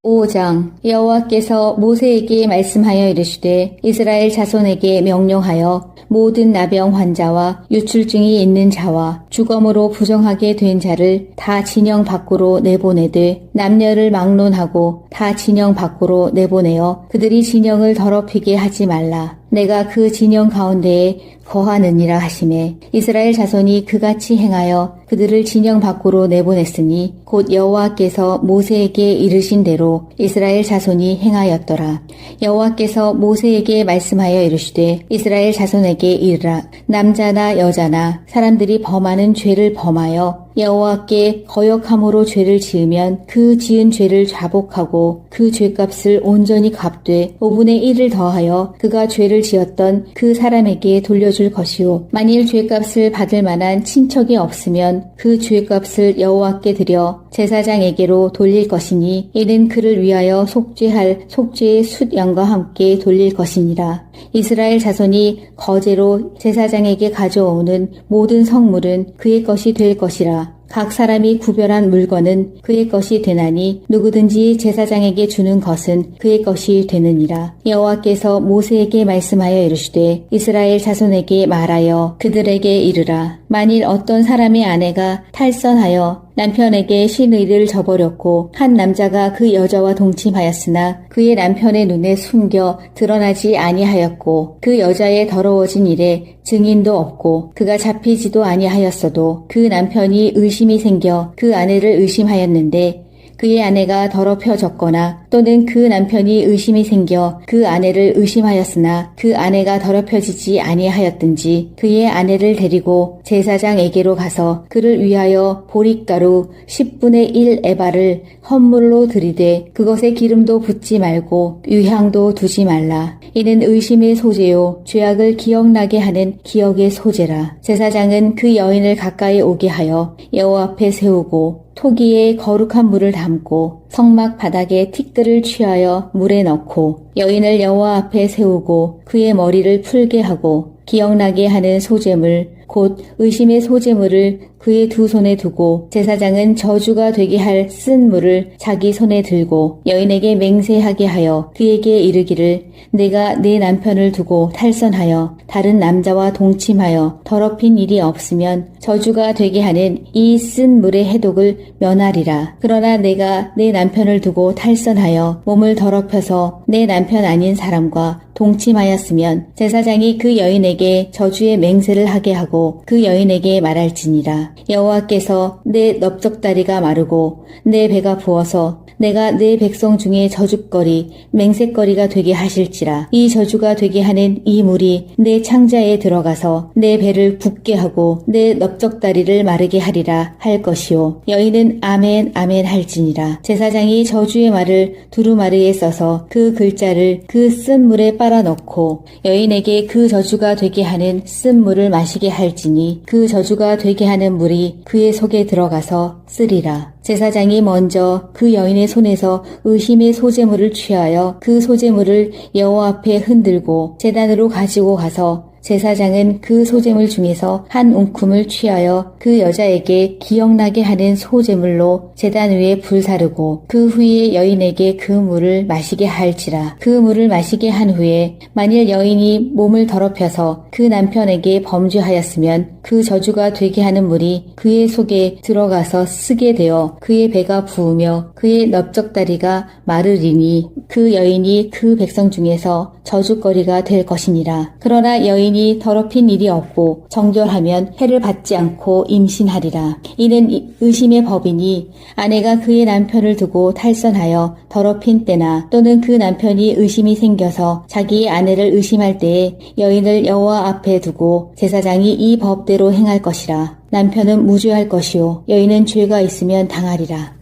5장 여호와께서 모세에게 말씀하여 이르시되 이스라엘 자손에게 명령하여 모든 나병 환자와 유출증이 있는 자와 주검으로 부정하게 된 자를 다 진영 밖으로 내보내되 남녀를 막론하고 다 진영 밖으로 내보내어 그들이 진영을 더럽히게 하지 말라. 내가 그 진영 가운데에 거하느니라 하시매 이스라엘 자손이 그같이 행하여 그들을 진영 밖으로 내보냈으니 곧 여호와께서 모세에게 이르신 대로 이스라엘 자손이 행하였더라. 여호와께서 모세에게 말씀하여 이르시되 이스라엘 자손에게 이르라. 남자나 여자나 사람들이 범하는 죄를 범하여 여호와께 거역함으로 죄를 지으면 그 지은 죄를 자복하고 그 죄값을 온전히 갚되 5분의 1을 더하여 그가 죄를 지었던 그 사람에게 돌려줄 것이요. 만일 죄값을 받을 만한 친척이 없으면 그 죄값을 여호와께 드려 제사장에게로 돌릴 것이니 이는 그를 위하여 속죄할 속죄의 숫양과 함께 돌릴 것이니라. 이스라엘 자손이 거제로 제사장에게 가져오는 모든 성물은 그의 것이 될 것이라. 각 사람이 구별한 물건은 그의 것이 되나니 누구든지 제사장에게 주는 것은 그의 것이 되느니라. 여호와께서 모세에게 말씀하여 이르시되 이스라엘 자손에게 말하여 그들에게 이르라. 만일 어떤 사람의 아내가 탈선하여 남편에게 신의를 저버렸고 한 남자가 그 여자와 동침하였으나 그의 남편의 눈에 숨겨 드러나지 아니하였고 그 여자의 더러워진 일에 증인도 없고 그가 잡히지도 아니하였어도 그 남편이 의심 의심이 생겨 그 아내를 의심하였는데 그의 아내가 더럽혀졌거나 또는 그 남편이 의심이 생겨 그 아내를 의심하였으나 그 아내가 더럽혀지지 아니하였든지 그의 아내를 데리고 제사장에게로 가서 그를 위하여 보릿가루 10분의 1 에바를 헌물로 들이되 그것에 기름도 붓지 말고 유향도 두지 말라. 이는 의심의 소재요 죄악을 기억나게 하는 기억의 소재라. 제사장은 그 여인을 가까이 오게 하여 여호와 앞에 세우고 토기에 거룩한 물을 담고 성막 바닥에 티끌을 취하여 물에 넣고 여인을 여호와 앞에 세우고 그의 머리를 풀게 하고 기억나게 하는 소재물 곧 의심의 소재물을 그의 두 손에 두고 제사장은 저주가 되게 할 쓴 물을 자기 손에 들고 여인에게 맹세하게 하여 그에게 이르기를 내가 내 남편을 두고 탈선하여 다른 남자와 동침하여 더럽힌 일이 없으면 저주가 되게 하는 이 쓴 물의 해독을 면하리라. 그러나 내가 내 남편을 두고 탈선하여 몸을 더럽혀서 내 남편 아닌 사람과 동침하였으면 제사장이 그 여인에게 저주의 맹세를 하게 하고 그 여인에게 말할지니라. 여호와께서 내 넓적다리가 마르고 내 배가 부어서 내가 내 백성 중에 저주거리 맹세거리가 되게 하실지라. 이 저주가 되게 하는 이 물이 내 창자에 들어가서 내 배를 붓게 하고 내 넓적다리를 마르게 하리라 할 것이요. 여인은 아멘 아멘 할지니라. 제사장이 저주의 말을 두루마리에 써서 그 글자를 그 쓴 물에 빨아 넣고 여인에게 그 저주가 되게 하는 쓴 물을 마시게 할지니 그 저주가 되게 하는 물이 그의 속에 들어가서 쓰리라. 제사장이 먼저 그 여인의 손에서 의심의 소재물을 취하여 그 소재물을 여호와 앞에 흔들고 제단으로 가지고 가서 제사장은 그 소재물 중에서 한 움큼을 취하여 그 여자에게 기억나게 하는 소재물로 제단 위에 불사르고 그 후에 여인에게 그 물을 마시게 할지라. 그 물을 마시게 한 후에 만일 여인이 몸을 더럽혀서 그 남편에게 범죄하였으면 그 저주가 되게 하는 물이 그의 속에 들어가서 쓰게 되어 그의 배가 부으며 그의 넓적다리가 마르리니 그 여인이 그 백성 중에서 저주거리가 될 것이니라. 그러나 여인이 더럽힌 일이 없고 정결하면 해를 받지 않고 임신하리라. 이는 의심의 법이니 아내가 그의 남편을 두고 탈선하여 더럽힌 때나 또는 그 남편이 의심이 생겨서 자기의 아내를 의심할 때에 여인을 여호와 앞에 두고 제사장이 이 법대로 행할 것이라. 남편은 무죄할 것이요 여인은 죄가 있으면 당하리라.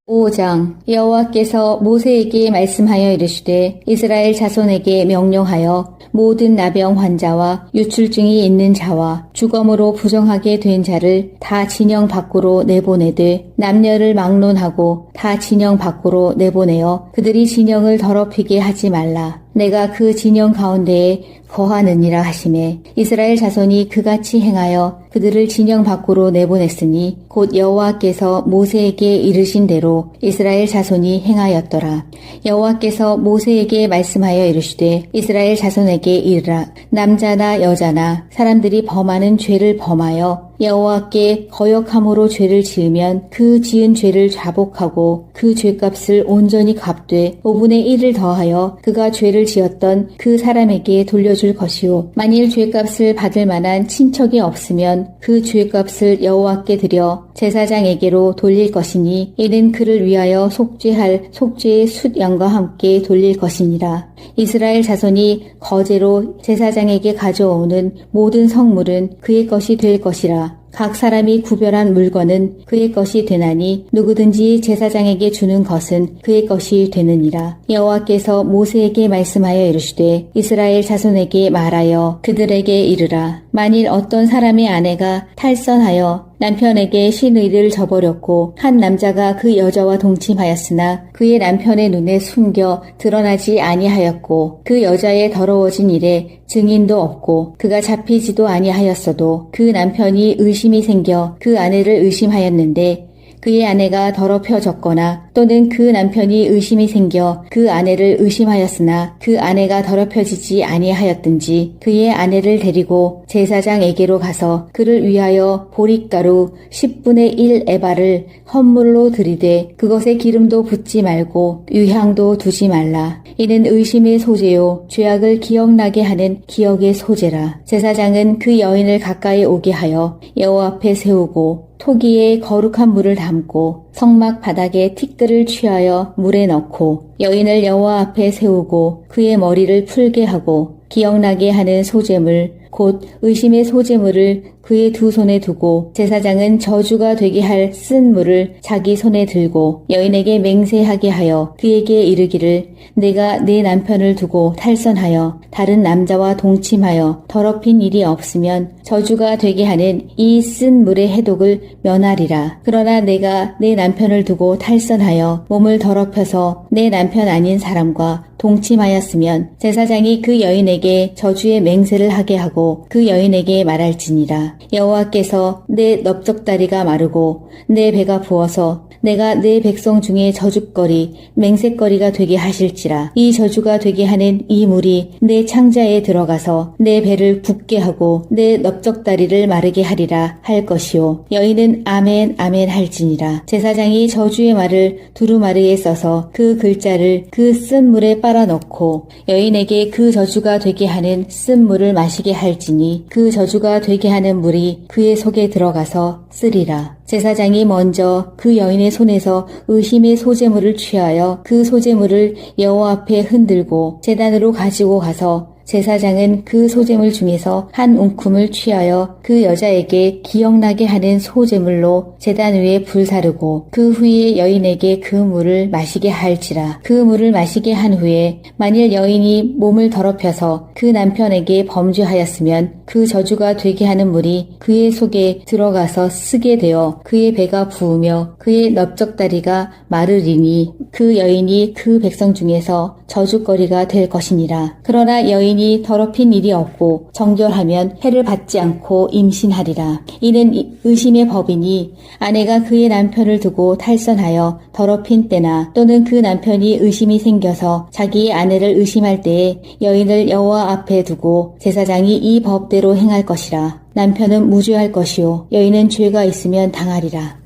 5장 여호와께서 모세에게 말씀하여 이르시되 이스라엘 자손에게 명령하여 모든 나병 환자와 유출증이 있는 자와 주검으로 부정하게 된 자를 다 진영 밖으로 내보내되 남녀를 막론하고 다 진영 밖으로 내보내어 그들이 진영을 더럽히게 하지 말라. 내가 그 진영 가운데에 거하느니라 하시매 이스라엘 자손이 그같이 행하여 그들을 진영 밖으로 내보냈으니 곧 여호와께서 모세에게 이르신 대로 이스라엘 자손이 행하였더라. 여호와께서 모세에게 말씀하여 이르시되 이스라엘 자손에게 이르라. 남자나 여자나 사람들이 범하는 죄를 범하여 여호와께 거역함으로 죄를 지으면 그 지은 죄를 자복하고 그 죄값을 온전히 갚되 5분의 1을 더하여 그가 죄를 지었던 그 사람에게 돌려줄 것이요 만일 죄값을 받을 만한 친척이 없으면 그 죄값을 여호와께 드려 제사장에게로 돌릴 것이니 이는 그를 위하여 속죄할 속죄의 숫양과 함께 돌릴 것이니라. 이스라엘 자손이 거제로 제사장에게 가져오는 모든 성물은 그의 것이 될 것이라. 각 사람이 구별한 물건은 그의 것이 되나니 누구든지 제사장에게 주는 것은 그의 것이 되느니라. 여호와께서 모세에게 말씀하여 이르시되 이스라엘 자손에게 말하여 그들에게 이르라. 만일 어떤 사람의 아내가 탈선하여 남편에게 신의를 저버렸고 한 남자가 그 여자와 동침하였으나 그의 남편의 눈에 숨겨 드러나지 아니하였고 그 여자의 더러워진 일에 증인도 없고 그가 잡히지도 아니하였어도 그 남편이 의심이 생겨 그 아내를 의심하였는데 그의 아내가 더럽혀졌거나 또는 그 남편이 의심이 생겨 그 아내를 의심하였으나 그 아내가 더럽혀지지 아니하였든지 그의 아내를 데리고 제사장에게로 가서 그를 위하여 보릿가루 10분의 1 에바를 헌물로 드리되 그것에 기름도 붓지 말고 유향도 두지 말라. 이는 의심의 소재요 죄악을 기억나게 하는 기억의 소재라. 제사장은 그 여인을 가까이 오게 하여 여호와 앞에 세우고 토기에 거룩한 물을 담고 성막 바닥에 티끌을 취하여 물에 넣고 여인을 여호와 앞에 세우고 그의 머리를 풀게 하고 기억나게 하는 소재물 곧 의심의 소재물을 그의 두 손에 두고 제사장은 저주가 되게 할 쓴 물을 자기 손에 들고 여인에게 맹세하게 하여 그에게 이르기를 내가 내 남편을 두고 탈선하여 다른 남자와 동침하여 더럽힌 일이 없으면 저주가 되게 하는 이 쓴 물의 해독을 면하리라. 그러나 내가 내 남편을 두고 탈선하여 몸을 더럽혀서 내 남편 아닌 사람과 동침하였으면 제사장이 그 여인에게 저주의 맹세를 하게 하고 그 여인에게 말할지니라. 여호와께서 내 넓적다리가 마르고 내 배가 부어서 내가 내 백성 중에 저주거리 맹세거리가 되게 하실지라. 이 저주가 되게 하는 이 물이 내 창자에 들어가서 내 배를 붓게 하고 내 넓적다리를 마르게 하리라 할 것이요. 여인은 아멘 아멘 할지니라. 제사장이 저주의 말을 두루마리에 써서 그 글자를 그 쓴 물에 빨아 넣고 여인에게 그 저주가 되게 하는 쓴 물을 마시게 할지니 그 저주가 되게 하는 물이 그의 속에 들어가서 쓰리라. 제사장이 먼저 그 여인의 손에서 의심의 소재물을 취하여 그 소재물을 여호와 앞에 흔들고 제단으로 가지고 가서 제사장은 그 소재물 중에서 한 움큼을 취하여 그 여자에게 기억나게 하는 소재물로 제단 위에 불사르고 그 후에 여인에게 그 물을 마시게 할지라. 그 물을 마시게 한 후에 만일 여인이 몸을 더럽혀서 그 남편에게 범죄하였으면 그 저주가 되게 하는 물이 그의 속에 들어가서 쓰게 되어 그의 배가 부으며 그의 넓적다리가 마르리니 그 여인이 그 백성 중에서 저주거리가 될 것이니라. 그러나 여인이 더럽힌 일이 없고 정결하면 해를 받지 않고 임신하리라. 이는 의심의 법이니 아내가 그의 남편을 두고 탈선하여 더럽힌 때나 또는 그 남편이 의심이 생겨서 자기의 아내를 의심할 때에 여인을 여호와 앞에 두고 제사장이 이 법대로 행할 것이라. 남편은 무죄할 것이요 여인은 죄가 있으면 당하리라.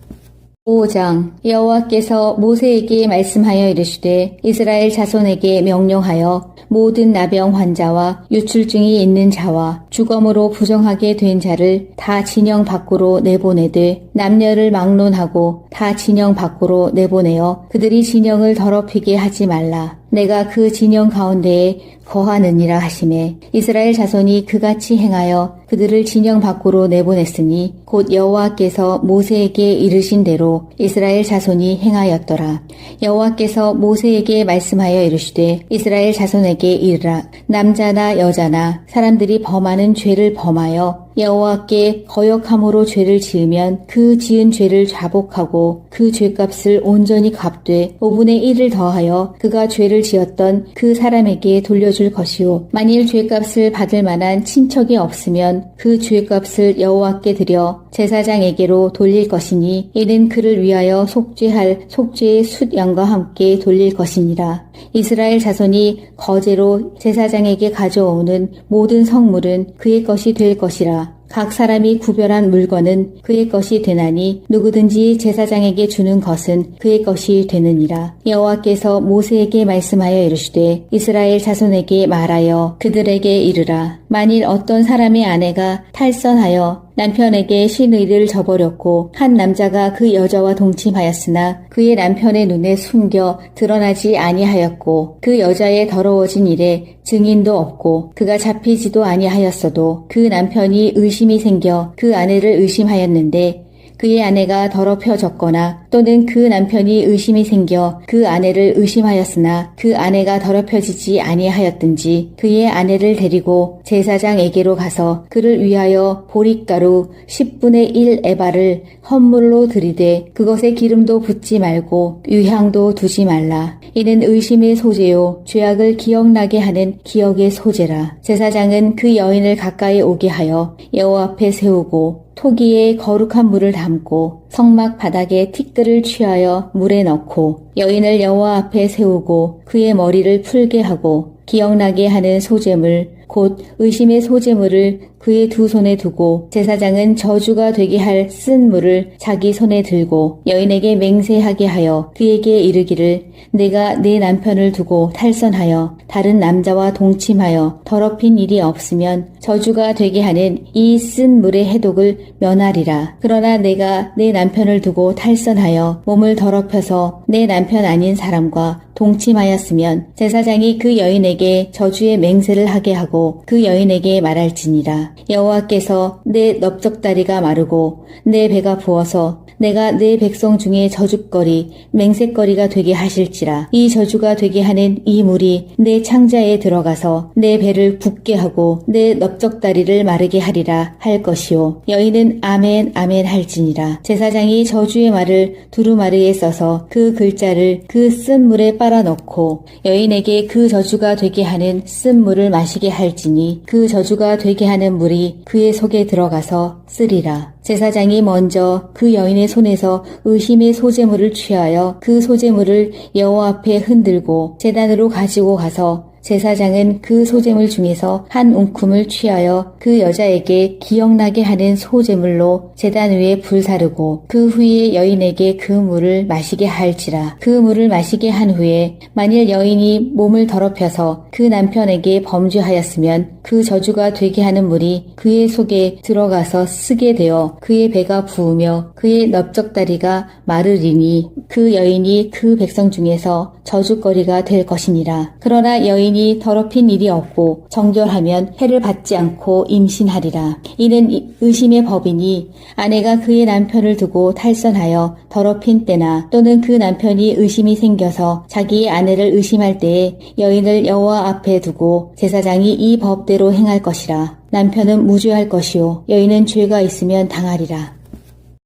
5장 여호와께서 모세에게 말씀하여 이르시되 이스라엘 자손에게 명령하여 모든 나병 환자와 유출증이 있는 자와 주검으로 부정하게 된 자를 다 진영 밖으로 내보내되 남녀를 막론하고 다 진영 밖으로 내보내어 그들이 진영을 더럽히게 하지 말라. 내가 그 진영 가운데에 거하느니라 하시매 이스라엘 자손이 그같이 행하여 그들을 진영 밖으로 내보냈으니 곧 여호와께서 모세에게 이르신 대로 이스라엘 자손이 행하였더라. 여호와께서 모세에게 말씀하여 이르시되 이스라엘 자손에게 이르라. 남자나 여자나 사람들이 범하는 죄를 범하여 여호와께 거역함으로 죄를 지으면 그 지은 죄를 자복하고 그 죄값을 온전히 갚되 5분의 1을 더하여 그가 죄를 지었던 그 사람에게 돌려줄 것이요 만일 죄값을 받을 만한 친척이 없으면 그 죄값을 여호와께 드려 제사장에게로 돌릴 것이니 이는 그를 위하여 속죄할 속죄의 숫 양과 함께 돌릴 것이니라. 이스라엘 자손이 거제로 제사장에게 가져오는 모든 성물은 그의 것이 될 것이라. 각 사람이 구별한 물건은 그의 것이 되나니 누구든지 제사장에게 주는 것은 그의 것이 되느니라. 여호와께서 모세에게 말씀하여 이르시되 이스라엘 자손에게 말하여 그들에게 이르라. 만일 어떤 사람의 아내가 탈선하여 남편에게 신의를 저버렸고 한 남자가 그 여자와 동침하였으나 그의 남편의 눈에 숨겨 드러나지 아니하였고 그 여자의 더러워진 일에 증인도 없고 그가 잡히지도 아니하였어도 그 남편이 의심이 생겨 그 아내를 의심하였는데 그의 아내가 더럽혀졌거나 또는 그 남편이 의심이 생겨 그 아내를 의심하였으나 그 아내가 더럽혀지지 아니하였든지 그의 아내를 데리고 제사장에게로 가서 그를 위하여 보릿가루 10분의 1 에바를 헌물로 드리되 그것에 기름도 붓지 말고 유향도 두지 말라. 이는 의심의 소재요 죄악을 기억나게 하는 기억의 소재라. 제사장은 그 여인을 가까이 오게 하여 여호와 앞에 세우고 토기에 거룩한 물을 담고 성막 바닥에 티끌을 취하여 물에 넣고 여인을 여호와 앞에 세우고 그의 머리를 풀게 하고 기억나게 하는 소재물 곧 의심의 소재물을 그의 두 손에 두고 제사장은 저주가 되게 할 쓴 물을 자기 손에 들고 여인에게 맹세하게 하여 그에게 이르기를 내가 내 남편을 두고 탈선하여 다른 남자와 동침하여 더럽힌 일이 없으면 저주가 되게 하는 이 쓴 물의 해독을 면하리라. 그러나 내가 내 남편을 두고 탈선하여 몸을 더럽혀서 내 남편 아닌 사람과 동침하였으면 제사장이 그 여인에게 저주의 맹세를 하게 하고 그 여인에게 말할지니라. 여호와께서 내 넓적다리가 마르고 내 배가 부어서 내가 내 백성 중에 저주거리 맹세거리가 되게 하실지라. 이 저주가 되게 하는 이 물이 내 창자에 들어가서 내 배를 붓게 하고 내 넓적다리를 마르게 하리라 할 것이요. 여인은 아멘 아멘 할지니라. 제사장이 저주의 말을 두루마리에 써서 그 글자를 그 쓴 물에 빨아넣고 여인에게 그 저주가 되게 하는 쓴 물을 마시게 할지니 그 저주가 되게 하는 물이 그의 속에 들어가서 쓰리라. 제사장이 먼저 그 여인의 손에서 의심의 소재물을 취하여 그 소재물을 여호와 앞에 흔들고 제단으로 가지고 가서 제사장은 그 소재물 중에서 한 움큼을 취하여 그 여자에게 기억나게 하는 소재물로 제단 위에 불사르고 그 후에 여인에게 그 물을 마시게 할지라. 그 물을 마시게 한 후에 만일 여인이 몸을 더럽혀서 그 남편에게 범죄하였으면 그 저주가 되게 하는 물이 그의 속에 들어가서 쓰게 되어 그의 배가 부으며 그의 넓적다리가 마르리니 그 여인이 그 백성 중에서 저주거리가 될 것이니라. 그러나 여인이 더럽힌 일이 없고 정결하면 해를 받지 않고 임신하리라. 이는 의심의 법이니 아내가 그의 남편을 두고 탈선하여 더럽힌 때나 또는 그 남편이 의심이 생겨서 자기의 아내를 의심할 때에 여인을 여호와 앞에 두고 제사장이 이 법대로 행할 것이라. 남편은 무죄할 것이요 여인은 죄가 있으면 당하리라.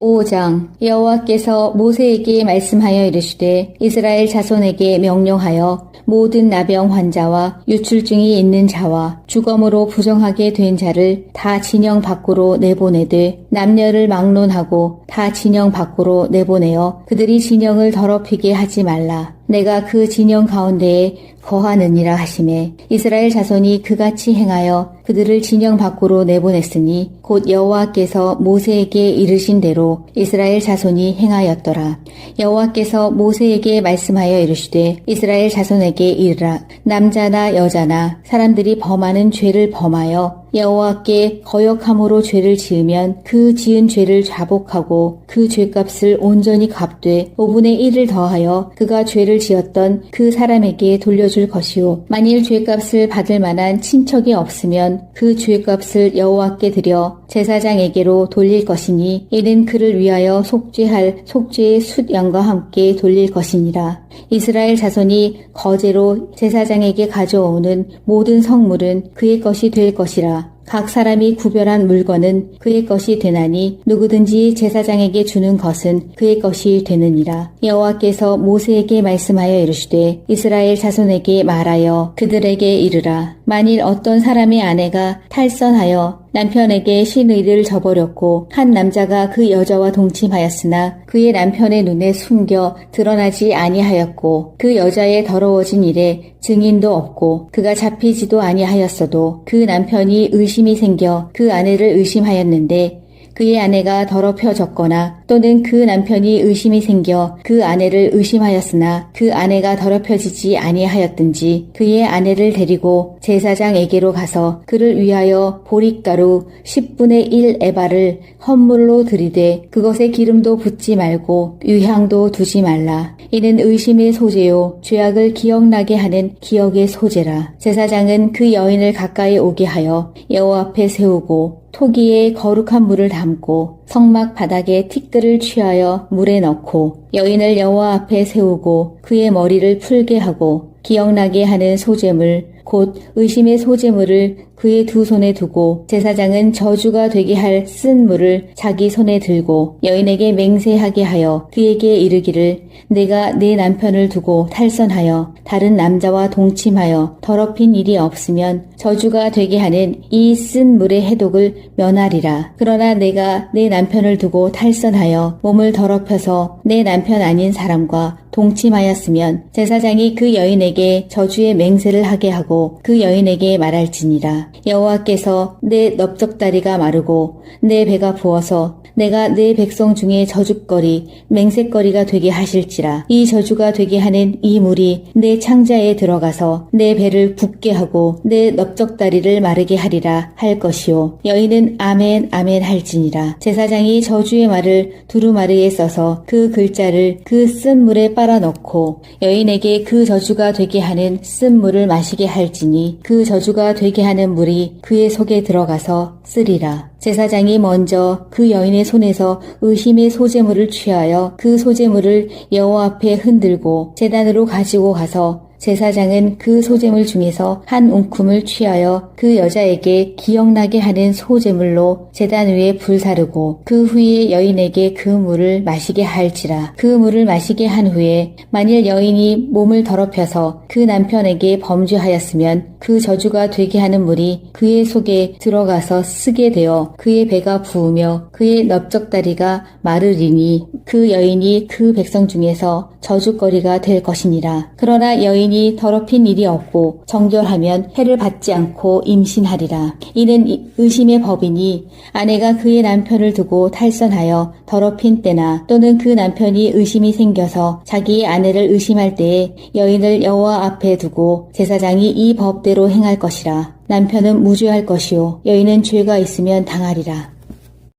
5장 여호와께서 모세에게 말씀하여 이르시되 이스라엘 자손에게 명령하여 모든 나병 환자와 유출증이 있는 자와 주검으로 부정하게 된 자를 다 진영 밖으로 내보내되 남녀를 막론하고 다 진영 밖으로 내보내어 그들이 진영을 더럽히게 하지 말라. 내가 그 진영 가운데에 거하느니라 하시매 이스라엘 자손이 그같이 행하여 그들을 진영 밖으로 내보냈으니 곧 여호와께서 모세에게 이르신 대로 이스라엘 자손이 행하였더라. 여호와께서 모세에게 말씀하여 이르시되 이스라엘 자손에게 이르라. 남자나 여자나 사람들이 범하는 죄를 범하여 여호와께 거역함으로 죄를 지으면 그 지은 죄를 자복하고 그 죄값을 온전히 갚되 5분의 1을 더하여 그가 죄를 지었던 그 사람에게 돌려줄 것이요 만일 죄값을 받을 만한 친척이 없으면 그 죄값을 여호와께 드려 제사장에게로 돌릴 것이니 이는 그를 위하여 속죄할 속죄의 숫양과 함께 돌릴 것이니라. 이스라엘 자손이 거제로 제사장에게 가져오는 모든 성물은 그의 것이 될 것이라. 각 사람이 구별한 물건은 그의 것이 되나니 누구든지 제사장에게 주는 것은 그의 것이 되느니라. 여호와께서 모세에게 말씀하여 이르시되 이스라엘 자손에게 말하여 그들에게 이르라. 만일 어떤 사람의 아내가 탈선하여 남편에게 신의를 저버렸고 한 남자가 그 여자와 동침하였으나 그의 남편의 눈에 숨겨 드러나지 아니하였고 그 여자의 더러워진 일에 증인도 없고 그가 잡히지도 아니하였어도 그 남편이 의심이 생겨 그 아내를 의심하였는데 그의 아내가 더럽혀졌거나 또는 그 남편이 의심이 생겨 그 아내를 의심하였으나 그 아내가 더럽혀지지 아니하였든지 그의 아내를 데리고 제사장에게로 가서 그를 위하여 보릿가루 10분의 1 에바를 헌물로 드리되 그것에 기름도 붓지 말고 유향도 두지 말라. 이는 의심의 소재요 죄악을 기억나게 하는 기억의 소재라. 제사장은 그 여인을 가까이 오게 하여 여호와 앞에 세우고 토기에 거룩한 물을 담고 성막 바닥에 티끌을 취하여 물에 넣고 여인을 여호와 앞에 세우고 그의 머리를 풀게 하고 기억나게 하는 소재물 곧 의심의 소재물을 그의 두 손에 두고 제사장은 저주가 되게 할 쓴 물을 자기 손에 들고 여인에게 맹세하게 하여 그에게 이르기를 내가 내 남편을 두고 탈선하여 다른 남자와 동침하여 더럽힌 일이 없으면 저주가 되게 하는 이 쓴 물의 해독을 면하리라. 그러나 내가 내 남편을 두고 탈선하여 몸을 더럽혀서 내 남편 아닌 사람과 동침하였으면 제사장이 그 여인에게 저주의 맹세를 하게 하고 그 여인에게 말할지니라. 여호와께서 내 넓적다리가 마르고 내 배가 부어서 내가 내 백성 중에 저주거리 맹세거리가 되게 하실지라. 이 저주가 되게 하는 이 물이 내 창자에 들어가서 내 배를 붓게 하고 내 넓적다리를 마르게 하리라 할 것이요. 여인은 아멘 아멘 할지니라. 제사장이 저주의 말을 두루마리에 써서 그 글자를 그 쓴 물에 빨아넣고 여인에게 그 저주가 되게 하는 쓴 물을 마시게 할지니 그 저주가 되게 하는 물이 그의 속에 들어가서 쓰리라. 제사장이 먼저 그 여인의 손에서 의심의 소재물을 취하여 그 소재물을 여호와 앞에 흔들고 제단으로 가지고 가서 제사장은 그 소재물 중에서 한 움큼을 취하여 그 여자에게 기억나게 하는 소재물로 제단 위에 불사르고 그 후에 여인에게 그 물을 마시게 할지라. 그 물을 마시게 한 후에 만일 여인이 몸을 더럽혀서 그 남편에게 범죄하였으면 그 저주가 되게 하는 물이 그의 속에 들어가서 쓰게 되어 그의 배가 부으며 그의 넓적다리가 마르리니 그 여인이 그 백성 중에서 저주거리가 될 것이니라. 그러나 여인이 더럽힌 일이 없고 정결하면 해를 받지 않고 임신하리라. 이는 의심의 법이니 아내가 그의 남편을 두고 탈선하여 더럽힌 때나 또는 그 남편이 의심이 생겨서 자기의 아내를 의심할 때에 여인을 여호와 앞에 두고 제사장이 이 법대로 행할 것이라. 남편은 무죄할 것이요 여인은 죄가 있으면 당하리라.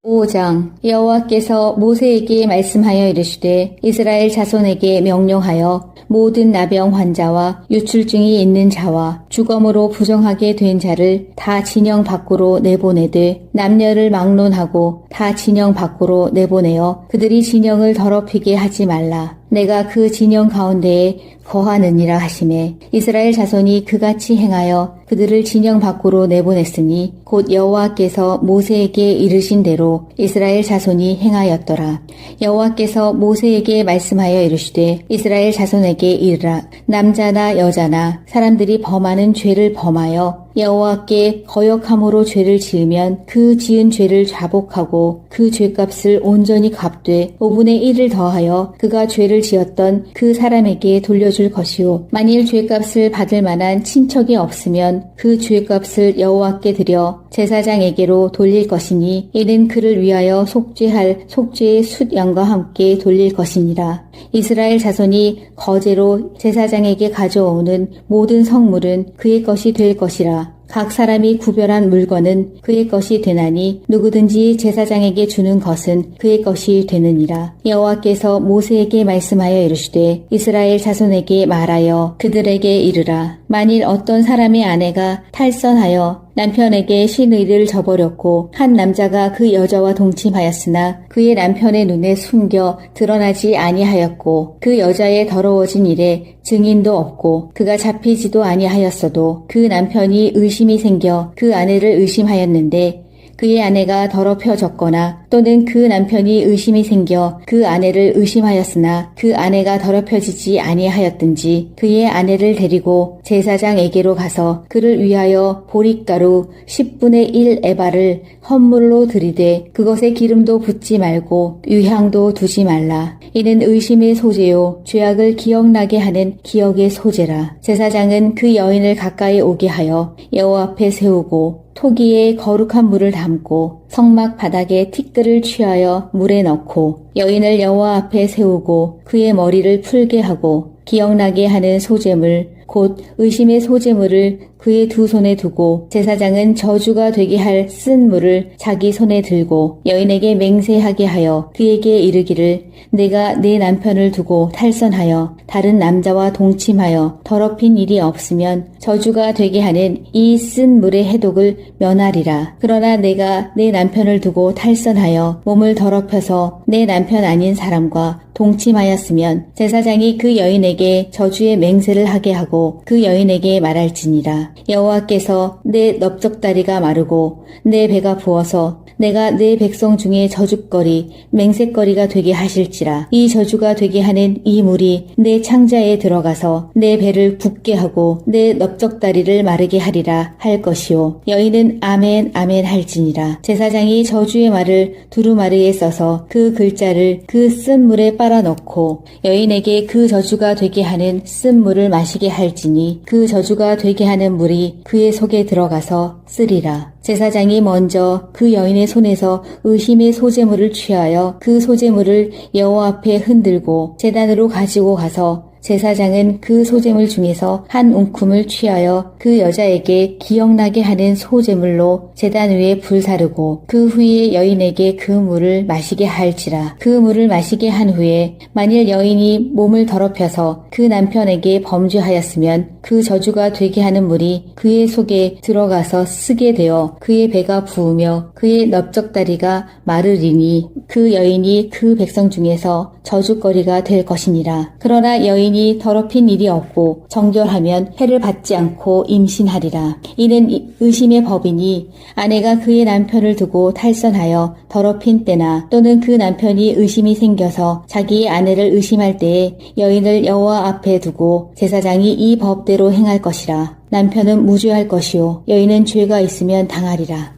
5장. 여호와께서 모세에게 말씀하여 이르시되 이스라엘 자손에게 명령하여 모든 나병 환자와 유출증이 있는 자와 주검으로 부정하게 된 자를 다 진영 밖으로 내보내되 남녀를 막론하고 다 진영 밖으로 내보내어 그들이 진영을 더럽히게 하지 말라. 내가 그 진영 가운데에 거하느니라 하시매 이스라엘 자손이 그같이 행하여 그들을 진영 밖으로 내보냈으니 곧 여호와께서 모세에게 이르신 대로 이스라엘 자손이 행하였더라. 여호와께서 모세에게 말씀하여 이르시되 이스라엘 자손에게 이르라. 남자나 여자나 사람들이 범하는 죄를 범하여 여호와께 거역함으로 죄를 지으면 그 지은 죄를 자복하고 그 죄값을 온전히 갚되 5분의 1을 더하여 그가 죄를 지었던 그 사람에게 돌려줄 것이요. 만일 죄값을 받을 만한 친척이 없으면 그 죄값을 여호와께 드려 제사장에게로 돌릴 것이니 이는 그를 위하여 속죄할 속죄의 숫양과 함께 돌릴 것이니라. 이스라엘 자손이 거제로 제사장에게 가져오는 모든 성물은 그의 것이 될 것이라. 각 사람이 구별한 물건은 그의 것이 되나니 누구든지 제사장에게 주는 것은 그의 것이 되느니라. 여호와께서 모세에게 말씀하여 이르시되 이스라엘 자손에게 말하여 그들에게 이르라. 만일 어떤 사람의 아내가 탈선하여 남편에게 신의를 저버렸고 한 남자가 그 여자와 동침하였으나 그의 남편의 눈에 숨겨 드러나지 아니하였고 그 여자의 더러워진 일에 증인도 없고 그가 잡히지도 아니하였어도 그 남편이 의심이 생겨 그 아내를 의심하였는데 그의 아내가 더럽혀졌거나 또는 그 남편이 의심이 생겨 그 아내를 의심하였으나 그 아내가 더럽혀지지 아니하였든지 그의 아내를 데리고 제사장에게로 가서 그를 위하여 보릿가루 10분의 1 에바를 헌물로 들이되 그것에 기름도 붓지 말고 유향도 두지 말라. 이는 의심의 소재요 죄악을 기억나게 하는 기억의 소재라. 제사장은 그 여인을 가까이 오게 하여 여호와 앞에 세우고 토기에 거룩한 물을 담고 성막 바닥에 티끌을 취하여 물에 넣고 여인을 여호와 앞에 세우고 그의 머리를 풀게 하고 기억나게 하는 소재물 곧 의심의 소재물을 그의 두 손에 두고 제사장은 저주가 되게 할 쓴 물을 자기 손에 들고 여인에게 맹세하게 하여 그에게 이르기를 내가 내 남편을 두고 탈선하여 다른 남자와 동침하여 더럽힌 일이 없으면 저주가 되게 하는 이 쓴 물의 해독을 면하리라. 그러나 내가 내 남편을 두고 탈선하여 몸을 더럽혀서 내 남편 아닌 사람과 동침하였으면 제사장이 그 여인에게 여인에게 저주의 맹세를 하게 하고 그 여인에게 말할지니라. 여호와께서 내 넓적다리가 마르고 내 배가 부어서 내가 내 백성 중에 저주거리 맹세거리가 되게 하실지라. 이 저주가 되게 하는 이 물이 내 창자에 들어가서 내 배를 붓게 하고 내 넓적다리를 마르게 하리라 할 것이요. 여인은 아멘 아멘 할지니라. 제사장이 저주의 말을 두루마리에 써서 그 글자를 그 쓴 물에 빨아넣고 여인에게 그 저주가 되게 하는 쓴 물을 마시게 할지니 그 저주가 되게 하는 물이 그의 속에 들어가서 쓰리라. 제사장이 먼저 그 여인의 손에서 의심의 소재물을 취하여 그 소재물을 여호와 앞에 흔들고 제단으로 가지고 가서 제사장은 그 소재물 중에서 한 움큼을 취하여 그 여자에게 기억나게 하는 소재물로 제단 위에 불사르고 그 후에 여인에게 그 물을 마시게 할지라. 그 물을 마시게 한 후에 만일 여인이 몸을 더럽혀서 그 남편에게 범죄하였으면 그 저주가 되게 하는 물이 그의 속에 들어가서 쓰게 되어 그의 배가 부으며 그의 넓적다리가 마르리니 그 여인이 그 백성 중에서 저주거리가 될 것이니라. 그러나 여인이 더럽힌 일이 없고 정결하면 해를 받지 않고 임신하리라. 이는 의심의 법이니 아내가 그의 남편을 두고 탈선하여 더럽힌 때나 또는 그 남편이 의심이 생겨서 자기의 아내를 의심할 때에 여인을 여호와 앞에 두고 제사장이 이 법대로 행할 것이라. 남편은 무죄할 것이요 여인은 죄가 있으면 당하리라.